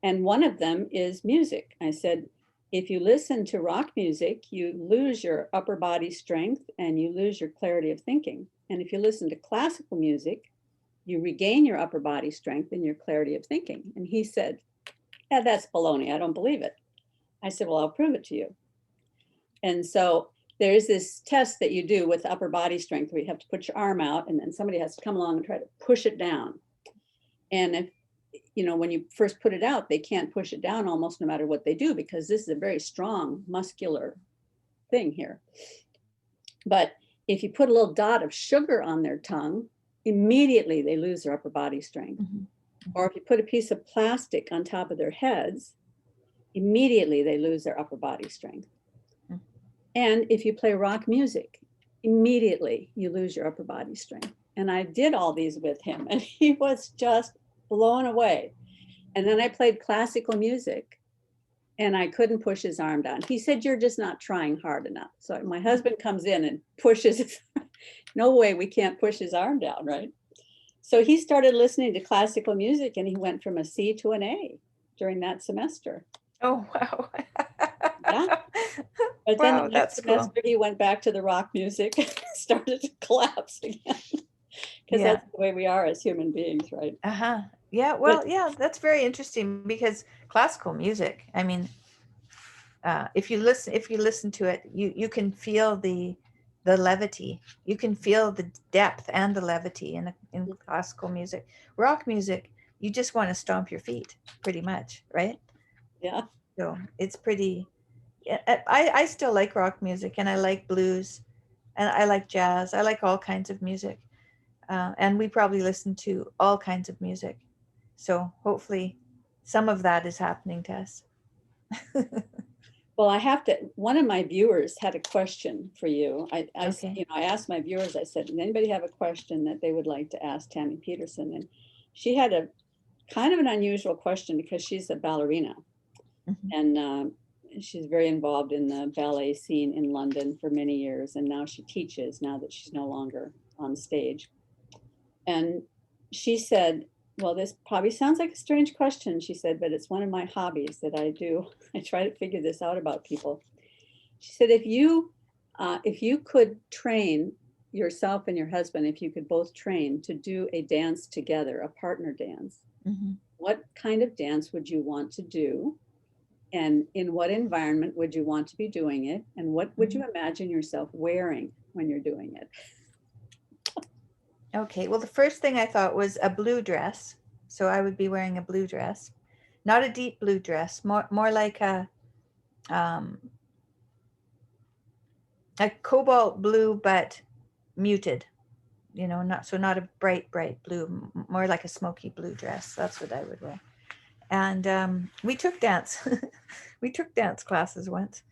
And one of them is music. I said, if you listen to rock music, you lose your upper body strength and you lose your clarity of thinking. And if you listen to classical music, you regain your upper body strength and your clarity of thinking. And he said, yeah, that's baloney. I don't believe it. I said, well, I'll prove it to you. And so there's this test that you do with upper body strength where you have to put your arm out and then somebody has to come along and try to push it down. And if, when you first put it out, they can't push it down almost no matter what they do, because this is a very strong muscular thing here. But if you put a little dot of sugar on their tongue, immediately they lose their upper body strength. Mm-hmm. Or if you put a piece of plastic on top of their heads, immediately they lose their upper body strength. Mm-hmm. And if you play rock music, immediately you lose your upper body strength. And I did all these with him, and he was just blown away. And then I played classical music, and I couldn't push his arm down. He said, you're just not trying hard enough. So my husband comes in and pushes. No way, we can't push his arm down, right? So he started listening to classical music, and he went from a C to an A during that semester. Oh, wow. Yeah. But Wow, then the next semester, cool. He went back to the rock music and started to collapse again. Because that's the way we are as human beings, right? Uh-huh. Yeah, well, yeah, that's very interesting, because classical music, I mean, if you listen to it, you can feel the levity. You can feel the depth and the levity in classical music. Rock music, you just want to stomp your feet, pretty much, right? Yeah. So it's pretty. I still like rock music, and I like blues, and I like jazz. I like all kinds of music, and we probably listen to all kinds of music. So hopefully, some of that is happening to us. Well, one of my viewers had a question for you. I asked my viewers, I said, does anybody have a question that they would like to ask Tammy Peterson? And she had a kind of an unusual question, because she's a ballerina. Mm-hmm. And she's very involved in the ballet scene in London for many years. And now she teaches, now that she's no longer on stage. And she said, well, this probably sounds like a strange question, she said, but it's one of my hobbies that I do. I try to figure this out about people. She said, if you could train yourself and your husband, if you could both train to do a dance together, a partner dance, mm-hmm. What kind of dance would you want to do? And in what environment would you want to be doing it? And what would you imagine yourself wearing when you're doing it? Okay, well, the first thing I thought was a blue dress. So I would be wearing a blue dress, not a deep blue dress, more like a cobalt blue, but muted, not a bright blue, more like a smoky blue dress. That's what I would wear. And we took dance classes once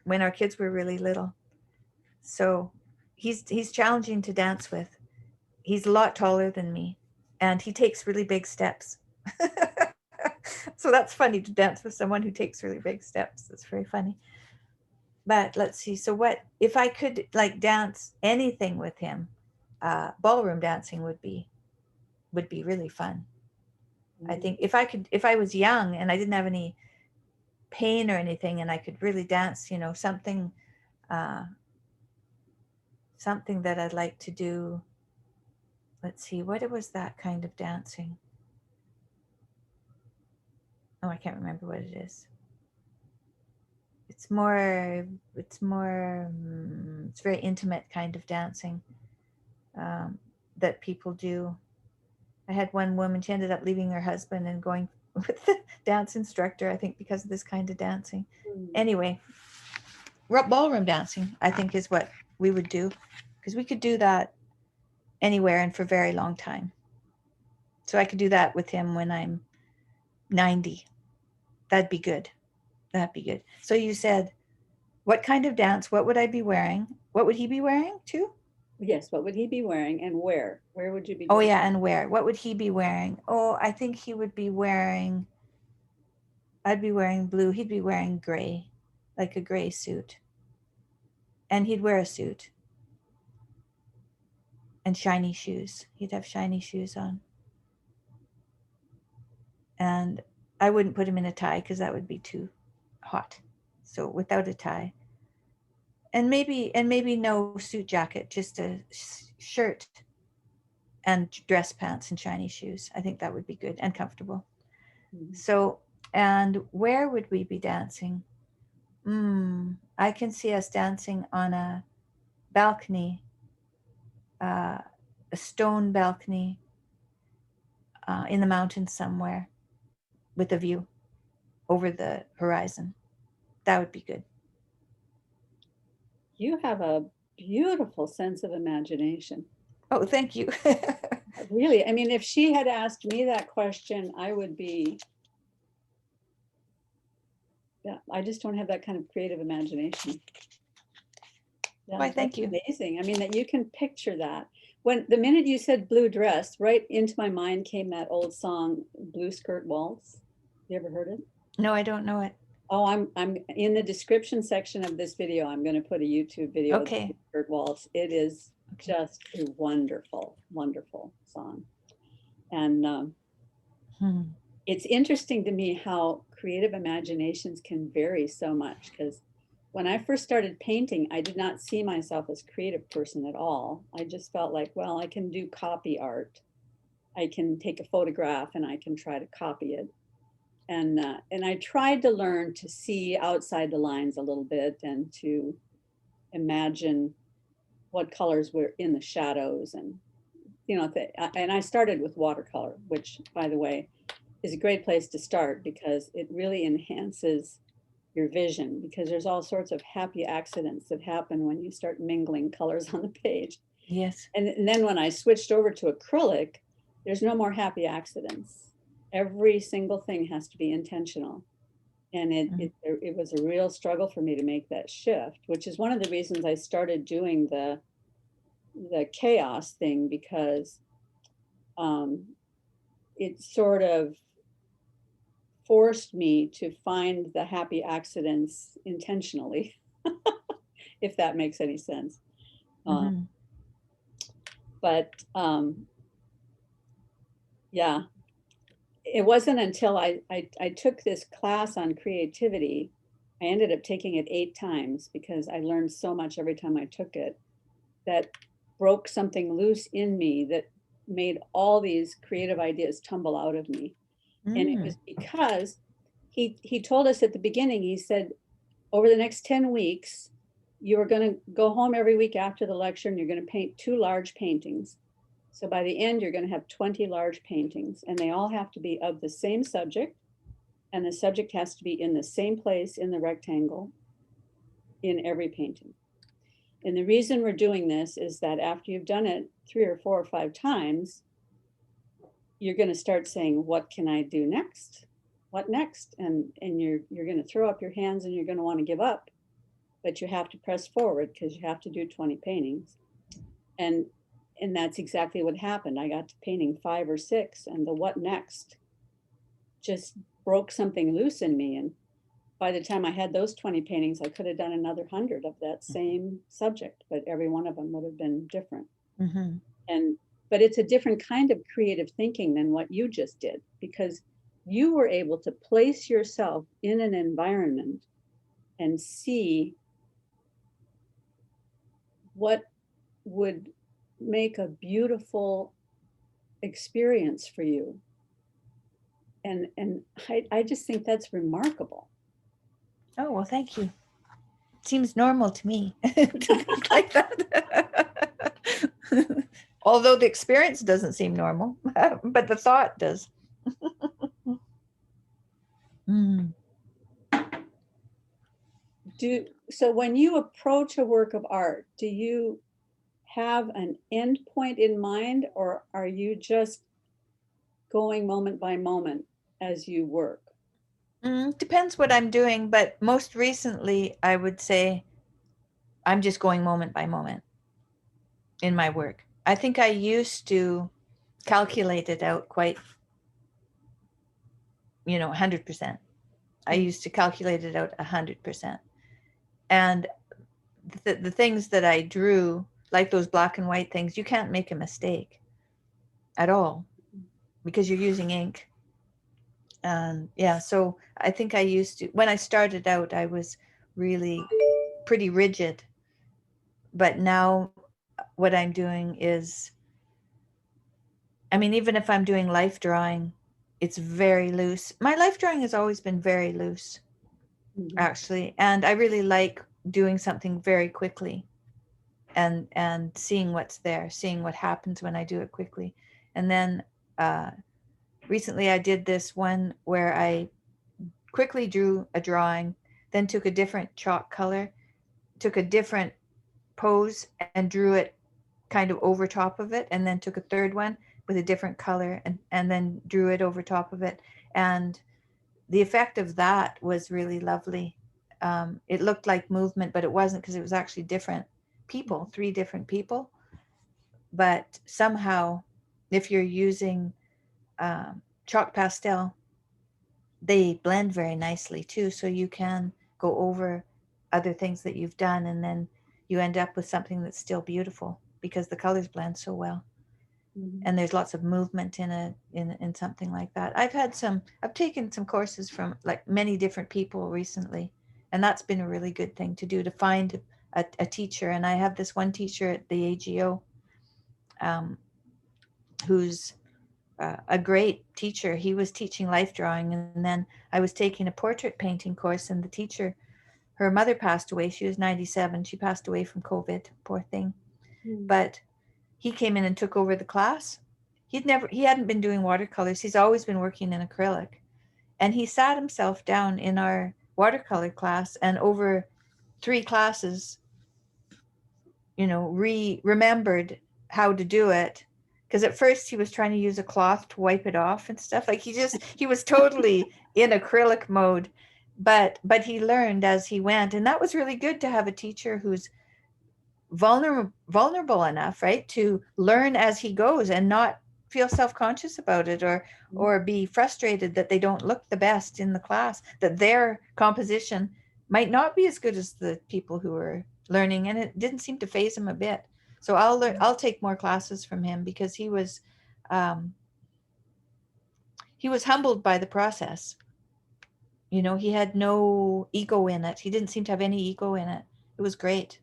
when our kids were really little. So he's challenging to dance with. He's a lot taller than me, and he takes really big steps. So that's funny, to dance with someone who takes really big steps. That's very funny. But let's see. So what if I could dance anything with him? Ballroom dancing would be really fun. I think if I was young and I didn't have any pain or anything, and I could really dance, something that I'd like to do. Let's see, what was that kind of dancing? Oh, I can't remember what it is. It's very intimate kind of dancing that people do. I had one woman, she ended up leaving her husband and going with the dance instructor, I think, because of this kind of dancing. Anyway, ballroom dancing, I think, is what we would do, because we could do that anywhere and for a very long time. So I could do that with him when I'm 90. That'd be good. So you said, what kind of dance? What would I be wearing? What would he be wearing too? Yes, what would he be wearing and where? Where would you be? Oh yeah, and where? What would he be wearing? Oh, I think he would be wearing, I'd be wearing blue. He'd be wearing gray, like a gray suit. And he'd wear a suit. And shiny shoes. He'd have shiny shoes on. And I wouldn't put him in a tie because that would be too hot. So without a tie. And maybe no suit jacket, just a shirt and dress pants and shiny shoes. I think that would be good and comfortable. Mm-hmm. So, and where would we be dancing? I can see us dancing on a balcony, a stone balcony in the mountains somewhere with a view over the horizon. That would be good. You have a beautiful sense of imagination. Oh, thank you. Really, I mean, if she had asked me that question, I would be, yeah, I just don't have that kind of creative imagination. Yeah, why, thank you. Amazing. I mean, that you can picture that. When the minute you said blue dress, right into my mind came that old song, Blue Skirt Waltz. You ever heard it? No, I don't know it. Oh, I'm in the description section of this video. I'm going to put a YouTube video of Blue Skirt Waltz. It is just a wonderful, wonderful song. And it's interesting to me how creative imaginations can vary so much, because when I first started painting, I did not see myself as a creative person at all. I just felt like, well, I can do copy art. I can take a photograph and I can try to copy it. And I tried to learn to see outside the lines a little bit and to imagine what colors were in the shadows. And, and I started with watercolor, which, by the way, is a great place to start because it really enhances your vision, because there's all sorts of happy accidents that happen when you start mingling colors on the page. Yes. And then when I switched over to acrylic, there's no more happy accidents. Every single thing has to be intentional. And it was a real struggle for me to make that shift, which is one of the reasons I started doing the chaos thing, because it sort of forced me to find the happy accidents intentionally, if that makes any sense. But yeah, it wasn't until I took this class on creativity. I ended up taking it 8 times because I learned so much every time I took it, that broke something loose in me that made all these creative ideas tumble out of me. And it was because he told us at the beginning, he said, over the next 10 weeks, you are going to go home every week after the lecture and you're going to paint 2 large paintings. So by the end, you're going to have 20 large paintings, and they all have to be of the same subject. And the subject has to be in the same place in the rectangle in every painting. And the reason we're doing this is that after you've done it 3 or 4 or 5 times, you're going to start saying, what can I do next? What next? And you're going to throw up your hands and you're going to want to give up, but you have to press forward because you have to do 20 paintings. And that's exactly what happened. I got to painting 5 or 6, and the what next just broke something loose in me. And by the time I had those 20 paintings, I could have done another 100 of that same subject, but every one of them would have been different. but it's a different kind of creative thinking than what you just did, because you were able to place yourself in an environment and see what would make a beautiful experience for you. And I just think that's remarkable. Oh, well, thank you. Seems normal to me to think like that. Although the experience doesn't seem normal, but the thought does. Mm. So when you approach a work of art, do you have an end point in mind, or are you just going moment by moment as you work? Depends what I'm doing, but most recently, I would say I'm just going moment by moment in my work. I think I used to calculate it out quite, 100%. I used to calculate it out 100%. And the things that I drew, like those black and white things, you can't make a mistake at all because you're using ink. And yeah, so I think I used to, when I started out, I was really pretty rigid. But now what I'm doing is, I mean, even if I'm doing life drawing, it's very loose. My life drawing has always been very loose, actually. And I really like doing something very quickly and seeing what's there, seeing what happens when I do it quickly. And then recently I did this one where I quickly drew a drawing, then took a different chalk color, took a different pose and drew it kind of over top of it, and then took a third one with a different color and then drew it over top of it. And the effect of that was really lovely. It looked like movement, but it wasn't, because it was actually different people, 3 different people. But somehow, if you're using chalk pastel, they blend very nicely too. So you can go over other things that you've done, and then you end up with something that's still beautiful because the colors blend so well. And there's lots of movement in something like that. I've taken some courses from like many different people recently, and that's been a really good thing to do, to find a teacher. And I have this one teacher at the AGO who's a great teacher. He was teaching life drawing, and then I was taking a portrait painting course, and the teacher, her mother passed away. She was 97. She passed away from COVID, poor thing. But he came in and took over the class. He hadn't been doing watercolors. He's always been working in acrylic. And he sat himself down in our watercolor class, and over 3 classes, remembered how to do it. Because at first he was trying to use a cloth to wipe it off and stuff. Like he was totally in acrylic mode, but he learned as he went. And that was really good, to have a teacher who's vulnerable enough, right, to learn as he goes and not feel self-conscious about it, or be frustrated that they don't look the best in the class, that their composition might not be as good as the people who are learning. And it didn't seem to faze him a bit. So I'll take more classes from him, because he was humbled by the process. He had no ego in it. He didn't seem to have any ego in it. It was great.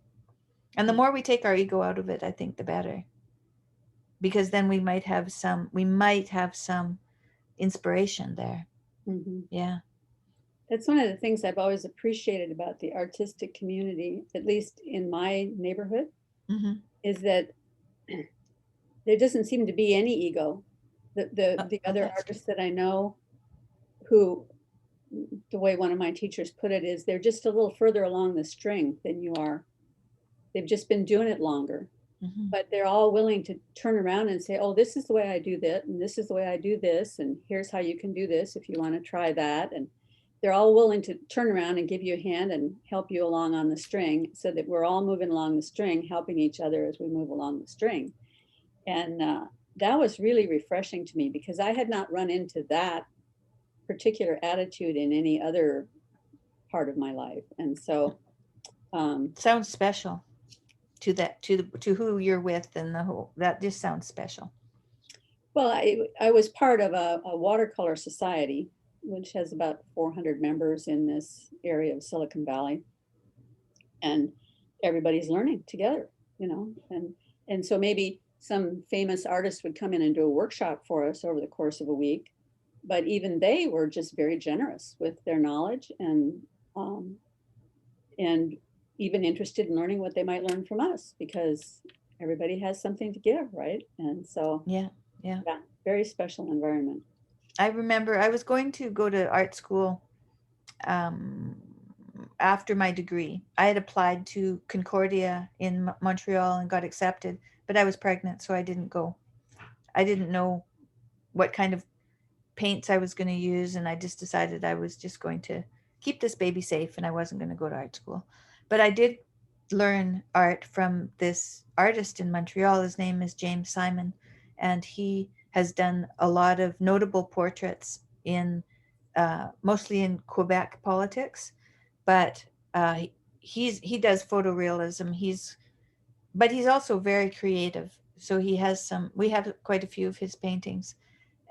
And the more we take our ego out of it, I think the better, because then we might have some inspiration there. Yeah. That's one of the things I've always appreciated about the artistic community, at least in my neighborhood, is that there doesn't seem to be any ego. The other artists that I know, who, the way one of my teachers put it, is they're just a little further along the string than you are. They've just been doing it longer, but they're all willing to turn around and say, oh, this is the way I do that, and this is the way I do this, and here's how you can do this if you want to try that. And they're all willing to turn around and give you a hand and help you along on the string, so that we're all moving along the string, helping each other as we move along the string. And that was really refreshing to me, because I had not run into that particular attitude in any other part of my life. And so sounds special to who you're with, and the whole, that just sounds special. Well, I was part of a watercolor society, which has about 400 members in this area of Silicon Valley. And everybody's learning together, you know, and so maybe some famous artist would come in and do a workshop for us over the course of a week, but even they were just very generous with their knowledge um, and even interested in learning what they might learn from us, because everybody has something to give, right? And so, Yeah, yeah. yeah, very special environment. I remember I was going to go to art school um, after my degree. I had applied to Concordia in Montreal and got accepted, but I was pregnant, so I didn't go. I didn't know what kind of paints I was going to use, and I just decided I was just going to keep this baby safe and I wasn't going to go to art school. But I did learn art from this artist in Montreal. His name is James Simon, and he has done a lot of notable portraits in mostly in Quebec politics, but he does photorealism. But he's also very creative. So he has some. We have quite a few of his paintings,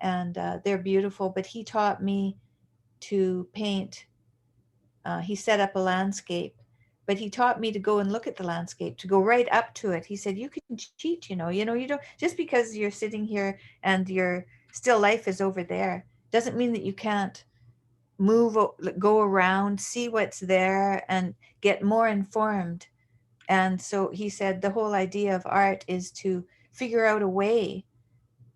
and they're beautiful. But he taught me to paint. He set up a landscape, but he taught me to go and look at the landscape, to go right up to it. He said, "You can cheat, you don't just because you're sitting here and your still life is over there doesn't mean that you can't move, go around, see what's there, and get more informed." And so he said the whole idea of art is to figure out a way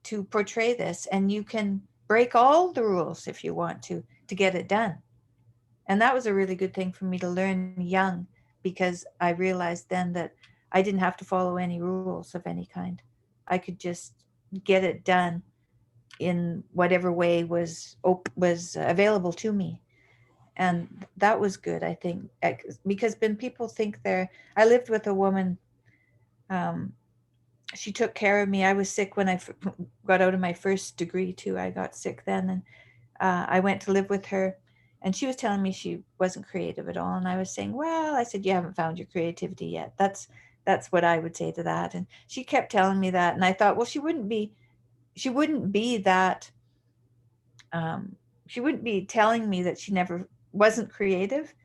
to portray this, and you can break all the rules if you want to get it done. And that was a really good thing for me to learn young, because I realized then that I didn't have to follow any rules of any kind. I could just get it done in whatever way was available to me. And that was good, I think, because when people think I lived with a woman. um, she took care of me. I was sick when I got out of my first degree too. I got sick then, and I went to live with her, and she was telling me she wasn't creative at all, and I was saying, well, I said, you haven't found your creativity yet. That's what I would say to that. And she kept telling me that, and I thought, well, she wouldn't be that um, she wouldn't be telling me that she never wasn't creative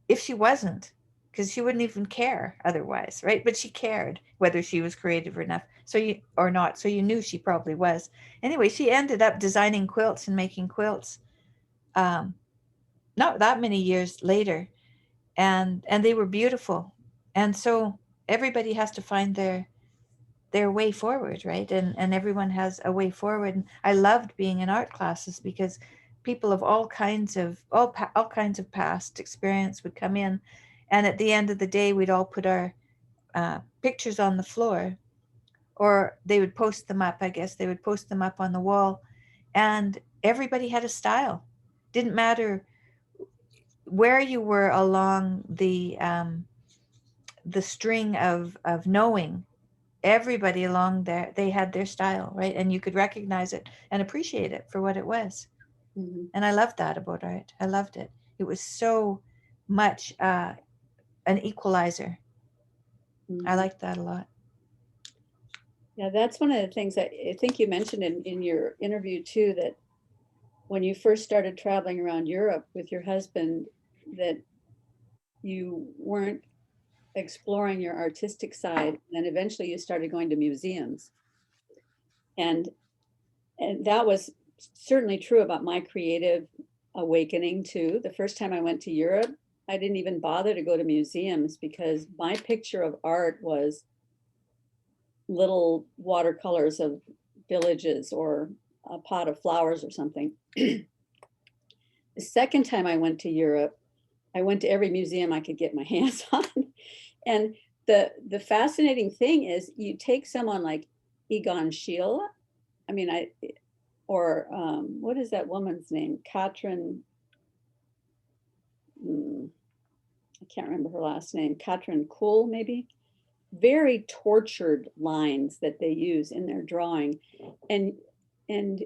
if she wasn't, because she wouldn't even care otherwise, right? But she cared whether she was creative or not. Or not. So you knew she probably was. Anyway, she ended up designing quilts and making quilts um, not that many years later, and they were beautiful. And so everybody has to find their way forward, right? And everyone has a way forward. And I loved being in art classes because people of all kinds of past experience would come in, and at the end of the day, we'd all put our pictures on the floor, or they would post them up. I guess they would post them up on the wall, and everybody had a style. Didn't matter where you were along the string of knowing. Everybody along there, they had their style, right? And you could recognize it and appreciate it for what it was. Mhm. And I loved that about art. I loved it. It was so much an equalizer. I Mhm. liked that a lot. Yeah, that's one of the things that I think you mentioned in your interview too, that when you first started traveling around Europe with your husband, that you weren't exploring your artistic side, and eventually you started going to museums. And and that was certainly true about my creative awakening too. The first time I went to Europe, I didn't even bother to go to museums because my picture of art was little watercolors of villages or a pot of flowers or something. The second time I went to Europe, I went to every museum I could get my hands on. And the fascinating thing is you take someone like Egon Schiele, I mean, or what is that woman's name? Katrin, I can't remember her last name, Katrin Kuhl, maybe. Very tortured lines that they use in their drawing. And and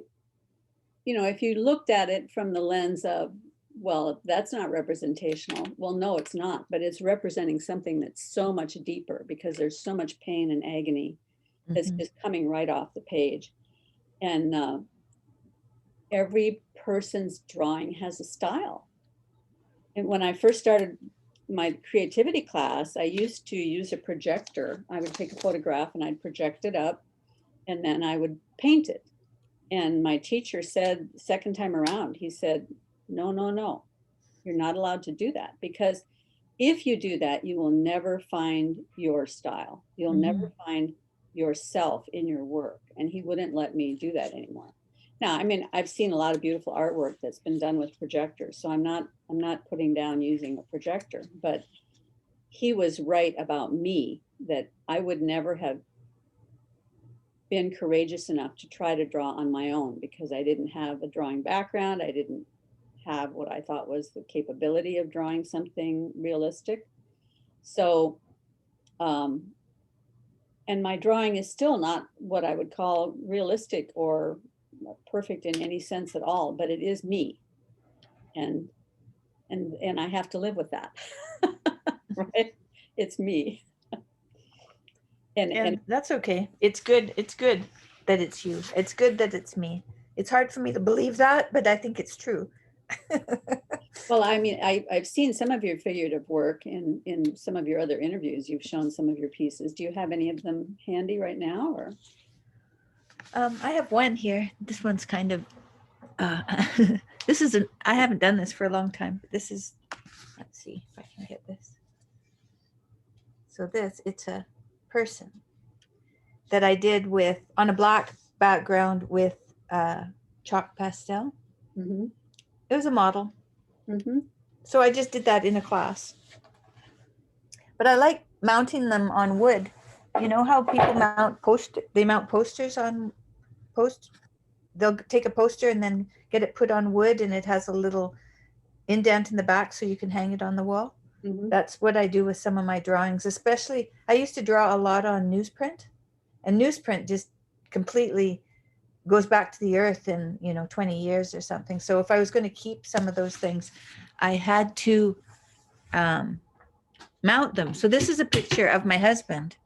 if you looked at it from the lens of, well, that's not representational. Well, no, it's not, but it's representing something that's so much deeper because there's so much pain and agony that's Mm-hmm. just coming right off the page. And every person's drawing has a style. And when I first started my creativity class, I used to use a projector. I would take a photograph and I'd project it up, and then I would paint it. And my teacher said, second time around, he said, no, no, no, you're not allowed to do that, because if you do that, you will never find your style. You'll never find yourself in your work. And he wouldn't let me do that anymore. Now, I mean, I've seen a lot of beautiful artwork that's been done with projectors, so I'm not putting down using a projector, but he was right about me, that I would never have been courageous enough to try to draw on my own, because I didn't have a drawing background. I didn't have what I thought was the capability of drawing something realistic. So, and my drawing is still not what I would call realistic or perfect in any sense at all, but it is me. And I have to live with that. Right? It's me. And that's okay. It's good. It's good that it's you. It's good that it's me. It's hard for me to believe that, but I think it's true. Well, I mean, I've seen some of your figurative work in some of your other interviews. You've shown some of your pieces. Do you have any of them handy right now, or? I have one here. This one's kind of, this is, I haven't done this for a long time. But this is, let's see if I can get this. So it's a person that I did with, on a black background with chalk pastel. Mm-hmm. It was a model. Mm-hmm. So I just did that in a class. But I like mounting them on wood. You know how people mount posters on post. They'll take a poster and then get it put on wood, and it has a little indent in the back so you can hang it on the wall. Mm-hmm. That's what I do with some of my drawings. Especially, I used to draw a lot on newsprint, and newsprint just completely goes back to the earth in 20 years or something. So if I was going to keep some of those things, I had to mount them. So this is a picture of my husband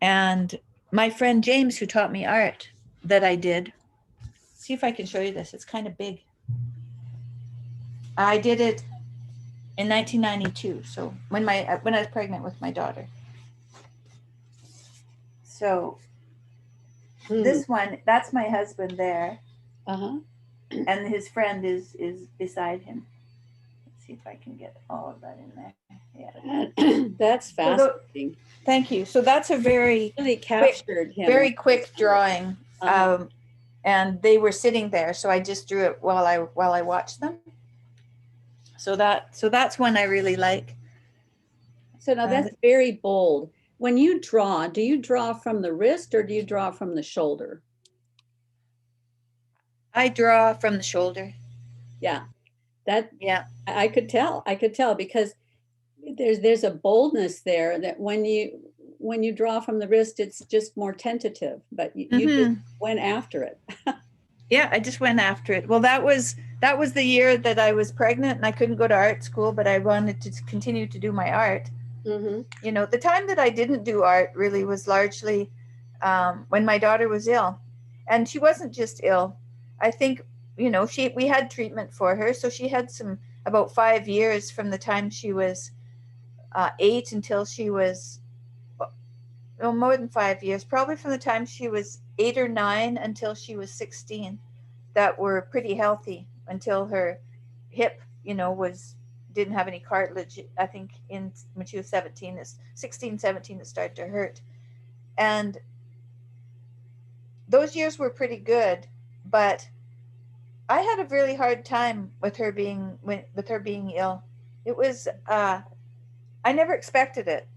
and my friend James, who taught me art, that I did. See if I can show you this. It's kind of big. I did it in 1992. So when I was pregnant with my daughter. So this one, that's my husband there. Uh-huh. And his friend is beside him. Let's see if I can get all of that in there. Yeah. That's fascinating. Thank you. So that's a very really captured him. Very quick drawing. And they were sitting there, so I just drew it while I watched them. So that's one I really like. So now that's very bold. When you draw, do you draw from the wrist or do you draw from the shoulder? I draw from the shoulder. Yeah. I could tell because there's a boldness there that when you draw from the wrist, it's just more tentative, but you just went after it. Yeah, I just went after it. Well, that was the year that I was pregnant and I couldn't go to art school, but I wanted to continue to do my art. Mm-hmm. The time that I didn't do art really was largely when my daughter was ill, and she wasn't just ill. I think we had treatment for her, so she had about 5 years from the time she was 8 until she was more than 5 years, probably from the time she was 8 or 9 until she was 16, that were pretty healthy until her hip didn't have any cartilage. I think when she was 17, 16, 17, it started to hurt. And those years were pretty good, but I had a really hard time with her being ill. It was, I never expected it.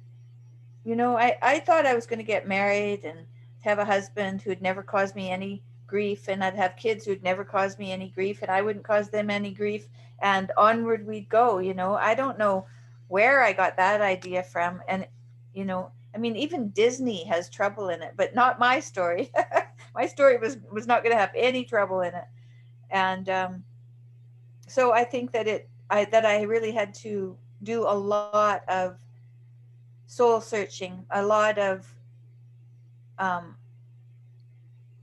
I thought I was going to get married and have a husband who would never cause me any grief, and I'd have kids who would never cause me any grief, and I wouldn't cause them any grief, and onward we'd go. I don't know where I got that idea from. And I mean, even Disney has trouble in it, but not my story. My story was not going to have any trouble in it. And so I think that I really had to do a lot of soul searching, a lot of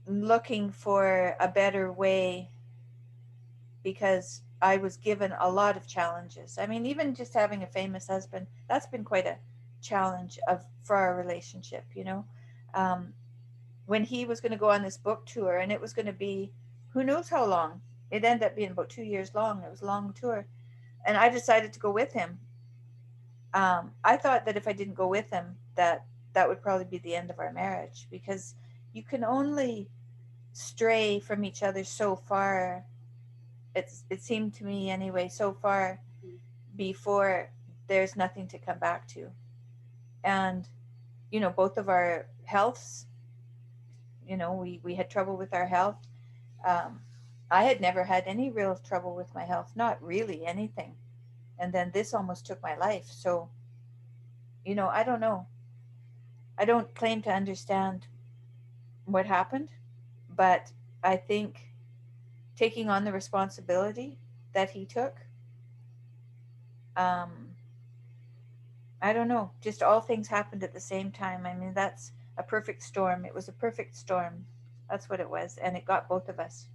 looking for a better way, because I was given a lot of challenges. I mean, even just having a famous husband, that's been quite a challenge for our relationship, you know. Um, when he was going to go on this book tour, and it was going to be who knows how long. It ended up being about 2 years long. It was a long tour. And I decided to go with him. I thought that if I didn't go with him, that would probably be the end of our marriage, because you can only stray from each other so far. It seemed to me anyway, so far before there's nothing to come back to. And you know, both of our healths, you know, we had trouble with our health. um, I had never had any real trouble with my health, not really anything, and then this almost took my life. So you know, I don't know, I don't claim to understand what happened, but I think taking on the responsibility that he took, um, I don't know, just all things happened at the same time. I mean, that's a perfect storm. It was a perfect storm. That's what it was. And it got both of us.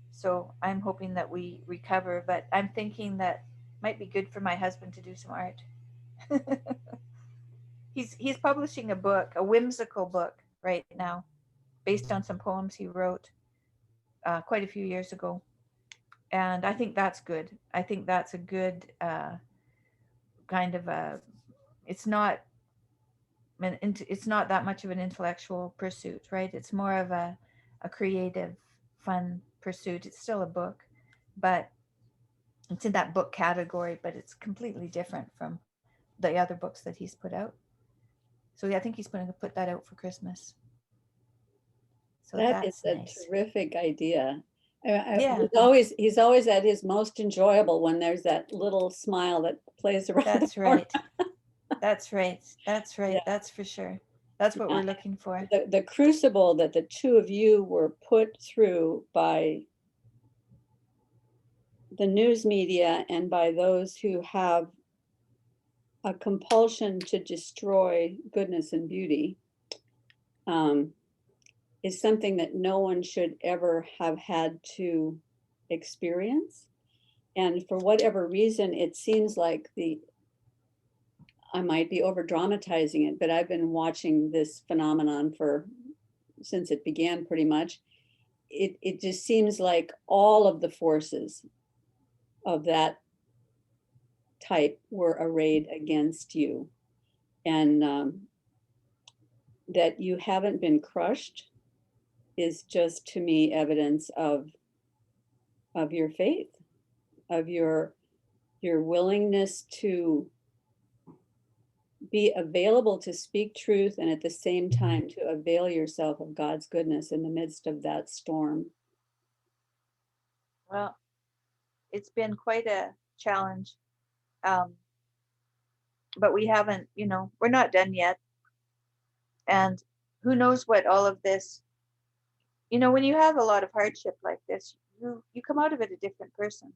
So I'm hoping that we recover, but I'm thinking that might be good for my husband to do some art. He's publishing a book, a whimsical book right now, based on some poems he wrote quite a few years ago. And I think that's good. I think that's a good kind of a, it's not it's not that much of an intellectual pursuit, right? It's more of a creative, fun pursuit. It's still a book, but it's in that book category, but it's completely different from the other books that he's put out. So yeah, I think he's going to put that out for Christmas. So That is that's a nice. terrific idea. Yeah, He's always at his most enjoyable when there's that little smile that plays around the that's corner. right. That's right. That's Yeah, right. That's for sure. That's what yeah. we're looking for. The crucible that the two of you were put through by the news media and by those who have a compulsion to destroy goodness and beauty, um, is something that no one should ever have had to experience. And for whatever reason, it seems like I might be over dramatizing it, but I've been watching this phenomenon since it began pretty much. It just seems like all of the forces of that type were arrayed against you, and that you haven't been crushed is just to me evidence of your faith, of your willingness to be available to speak truth and at the same time to avail yourself of God's goodness in the midst of that storm. Well, it's been quite a challenge. Um, but we haven't, you know, we're not done yet. And who knows what all of this, you know, when you have a lot of hardship like this, you come out of it a different person.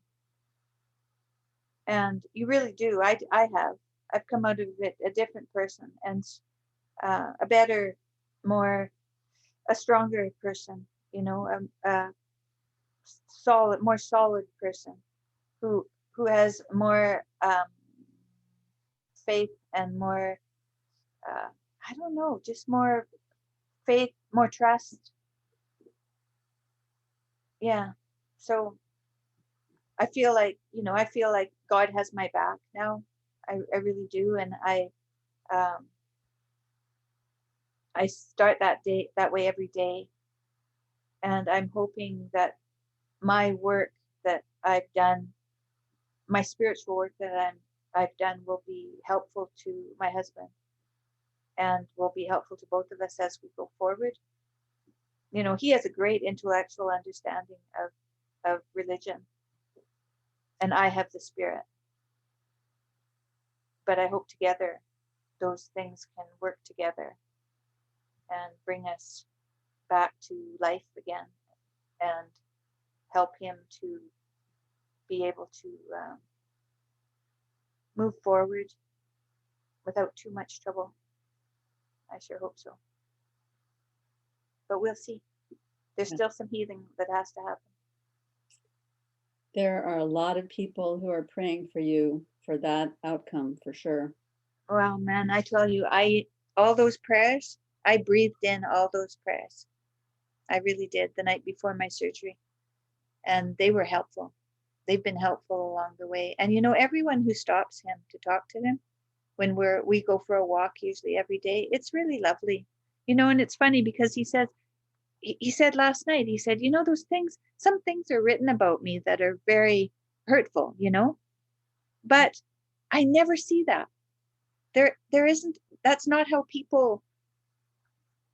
And you really do. I've come out of it a different person, and a better, a stronger person, you know, more solid person who has more faith and more, uh, I don't know, just more faith, more trust. Yeah. So I feel like God has my back now. I really do. And um, I start that way every day. And I'm hoping that my work that I've done, my spiritual work that I've done will be helpful to my husband and will be helpful to both of us as we go forward. You know, he has a great intellectual understanding of religion, and I have the spirit. But I hope together those things can work together and bring us back to life again and help him to be able to move forward without too much trouble. I sure hope so. But we'll see. There's still some healing that has to happen. There are a lot of people who are praying for you for that outcome, for sure. Well, man, I tell you, all those prayers, I breathed in all those prayers. I really did the night before my surgery. And they were helpful. They've been helpful along the way. And everyone who stops him to talk to him when we go for a walk, usually every day, it's really lovely. And it's funny because he said last night, he said, those things, some things are written about me that are very hurtful, but I never see that. There isn't, that's not how people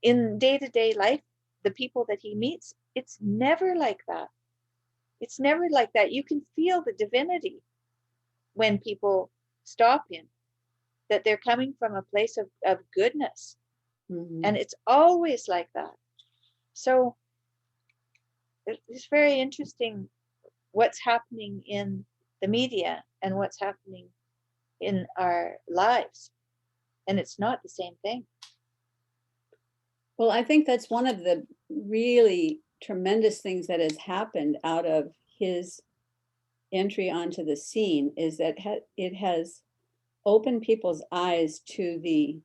in day-to-day life, the people that he meets, it's never like that. It's never like that. You can feel the divinity when people stop him, that they're coming from a place of goodness. Mhm. And it's always like that. So it's very interesting what's happening in the media and what's happening in our lives. And it's not the same thing. Well, I think that's one of the really tremendous things that has happened out of his entry onto the scene is that it has opened people's eyes to the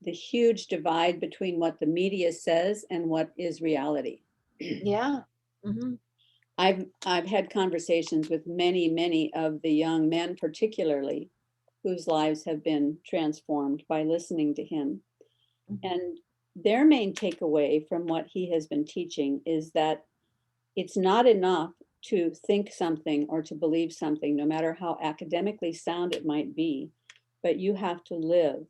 huge divide between what the media says and what is reality. Yeah. Mm-hmm. I've had conversations with many of the young men, particularly, whose lives have been transformed by listening to him. Mm-hmm. And their main takeaway from what he has been teaching is that it's not enough to think something or to believe something, no matter how academically sound it might be, but you have to live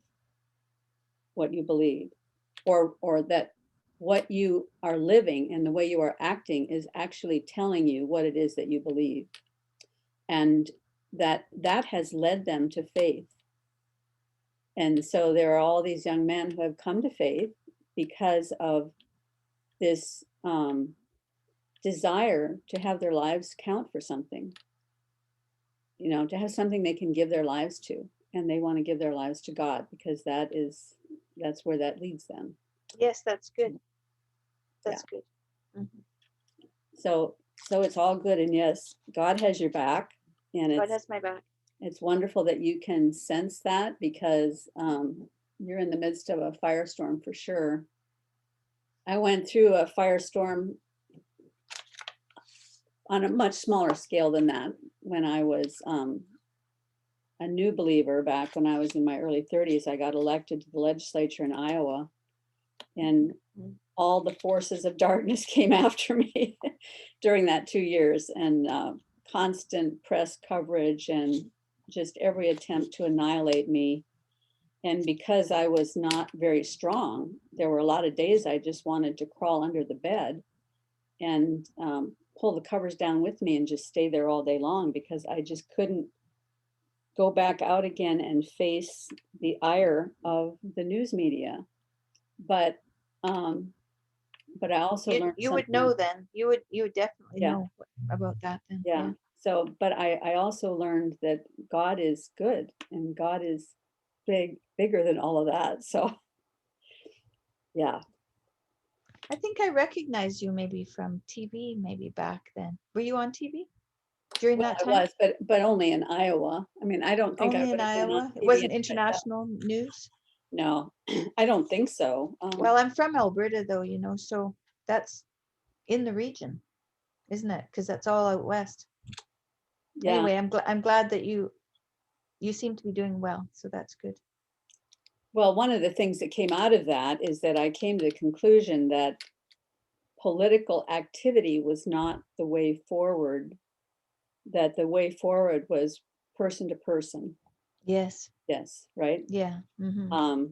what you believe, or that what you are living and the way you are acting is actually telling you what it is that you believe. And that has led them to faith. And so there are all these young men who have come to faith because of this desire to have their lives count for something, to have something they can give their lives to. And they want to give their lives to God because that's where that leads them. Yes, that's good. That's good. Mm-hmm. So it's all good. And yes, God has your back. And God has my back. It's wonderful that you can sense that because you're in the midst of a firestorm for sure. I went through a firestorm on a much smaller scale than that when I was a new believer back when I was in my early 30s. I got elected to the legislature in Iowa, and all the forces of darkness came after me during that 2 years, and constant press coverage and just every attempt to annihilate me. And because I was not very strong, there were a lot of days I just wanted to crawl under the bed and pull the covers down with me and just stay there all day long because I just couldn't go back out again and face the ire of the news media. But I also learned you would know then. You would definitely know about that then. Yeah. So, but I also learned that God is good and God is bigger than all of that. So, yeah. I think I recognized you maybe from TV, maybe back then. Were you on TV during that time? I was, but only in Iowa. I mean, I don't think Only I would in have been on Iowa? It TV wasn't like that. international news? No, I don't think so. Well, I'm from Alberta though, so that's in the region, isn't it? Because that's all out west. Yeah. Anyway, I'm glad that you seem to be doing well, so that's good. Well, one of the things that came out of that is that I came to the conclusion that political activity was not the way forward, that the way forward was person to person. Yes. Yes, right? Yeah. Mm-hmm.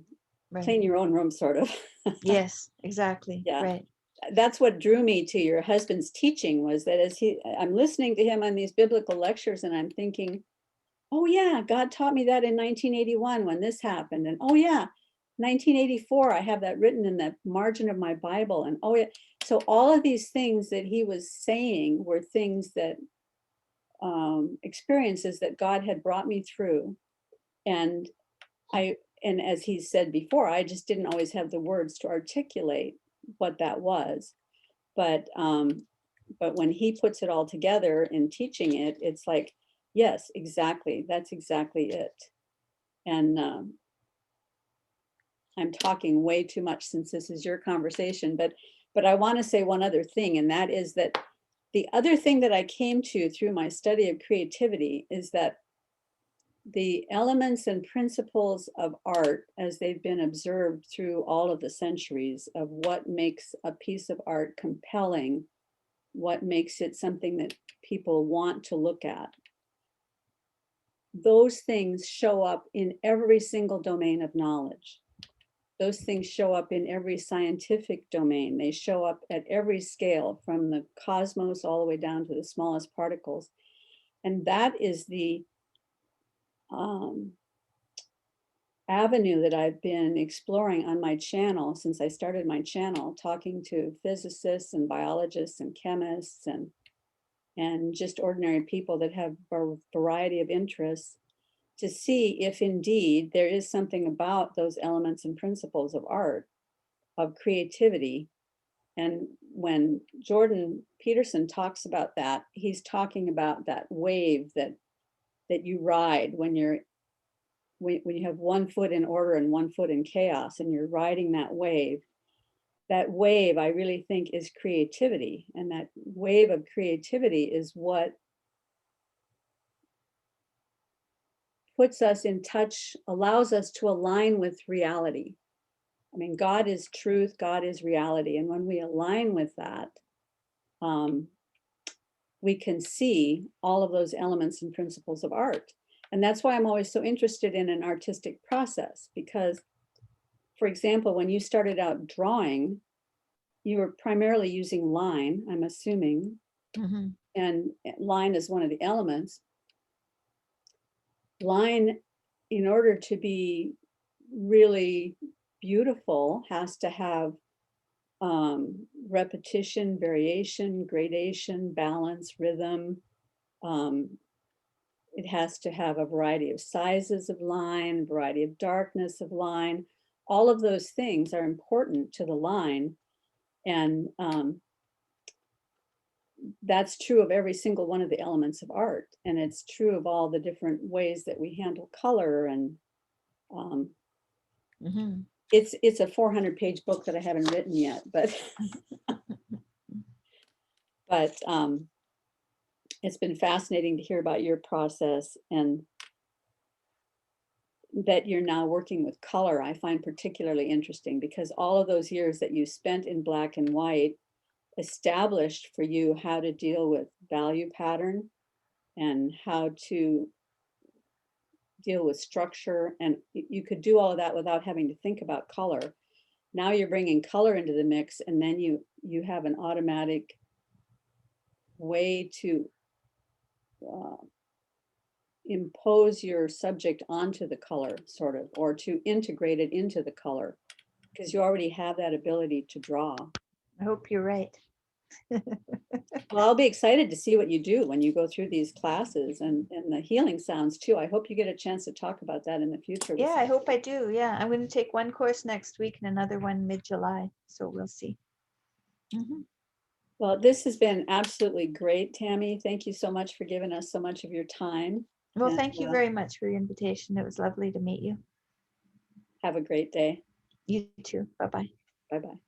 Right. Clean your own room, sort of. Yes, exactly. Yeah. Right. That's what drew me to your husband's teaching, was that I'm listening to him on these biblical lectures and I'm thinking, oh yeah, God taught me that in 1981 when this happened. And oh yeah, 1984, I have that written in the margin of my Bible. And oh yeah, so all of these things that he was saying were things that, experiences that God had brought me through. And and as he said before, I just didn't always have the words to articulate what that was. But when he puts it all together in teaching it, it's like, yes, exactly. That's exactly it. And I'm talking way too much since this is your conversation, but I want to say one other thing, and that is that the other thing that I came to through my study of creativity is that the elements and principles of art, as they've been observed through all of the centuries, of what makes a piece of art compelling, what makes it something that people want to look at, those things show up in every single domain of knowledge. Those things show up in every scientific domain. They show up at every scale, from the cosmos all the way down to the smallest particles. And that is the avenue that I've been exploring on my channel since I started my channel, talking to physicists and biologists and chemists and just ordinary people that have a variety of interests, to see if indeed there is something about those elements and principles of art, of creativity. And when Jordan Peterson talks about that, he's talking about that wave that you ride when you have one foot in order and one foot in chaos, and you're riding that wave. That wave, I really think, is creativity. And that wave of creativity is what puts us in touch, allows us to align with reality. I mean, God is truth, God is reality. And when we align with that, we can see all of those elements and principles of art. And that's why I'm always so interested in an artistic process, because, for example, when you started out drawing, you were primarily using line, I'm assuming, Mm-hmm. and line is one of the elements. Line, in order to be really beautiful, has to have repetition, variation, gradation, balance, rhythm. It has to have a variety of sizes of line, variety of darkness of line. All of those things are important to the line. And that's true of every single one of the elements of art. And it's true of all the different ways that we handle color. And Mm-hmm. it's a 400-page book that I haven't written yet, but it's been fascinating to hear about your process, and that you're now working with color, I find particularly interesting, because all of those years that you spent in black and white established for you how to deal with value pattern and how to deal with structure. And you could do all of that without having to think about color. Now you're bringing color into the mix, and then you have an automatic way to impose your subject onto the color, sort of, or to integrate it into the color, because you already have that ability to draw. I hope you're right. Well, I'll be excited to see what you do when you go through these classes, and the healing sounds too. I hope you get a chance to talk about that in the future. Yeah, I hope I do. Yeah, I'm going to take one course next week and another one mid-July. So we'll see. Mm-hmm. Well, this has been absolutely great, Tammy. Thank you so much for giving us so much of your time. Well, And, thank you very much for your invitation. It was lovely to meet you. have a great day. You too. Bye-bye. Bye-bye.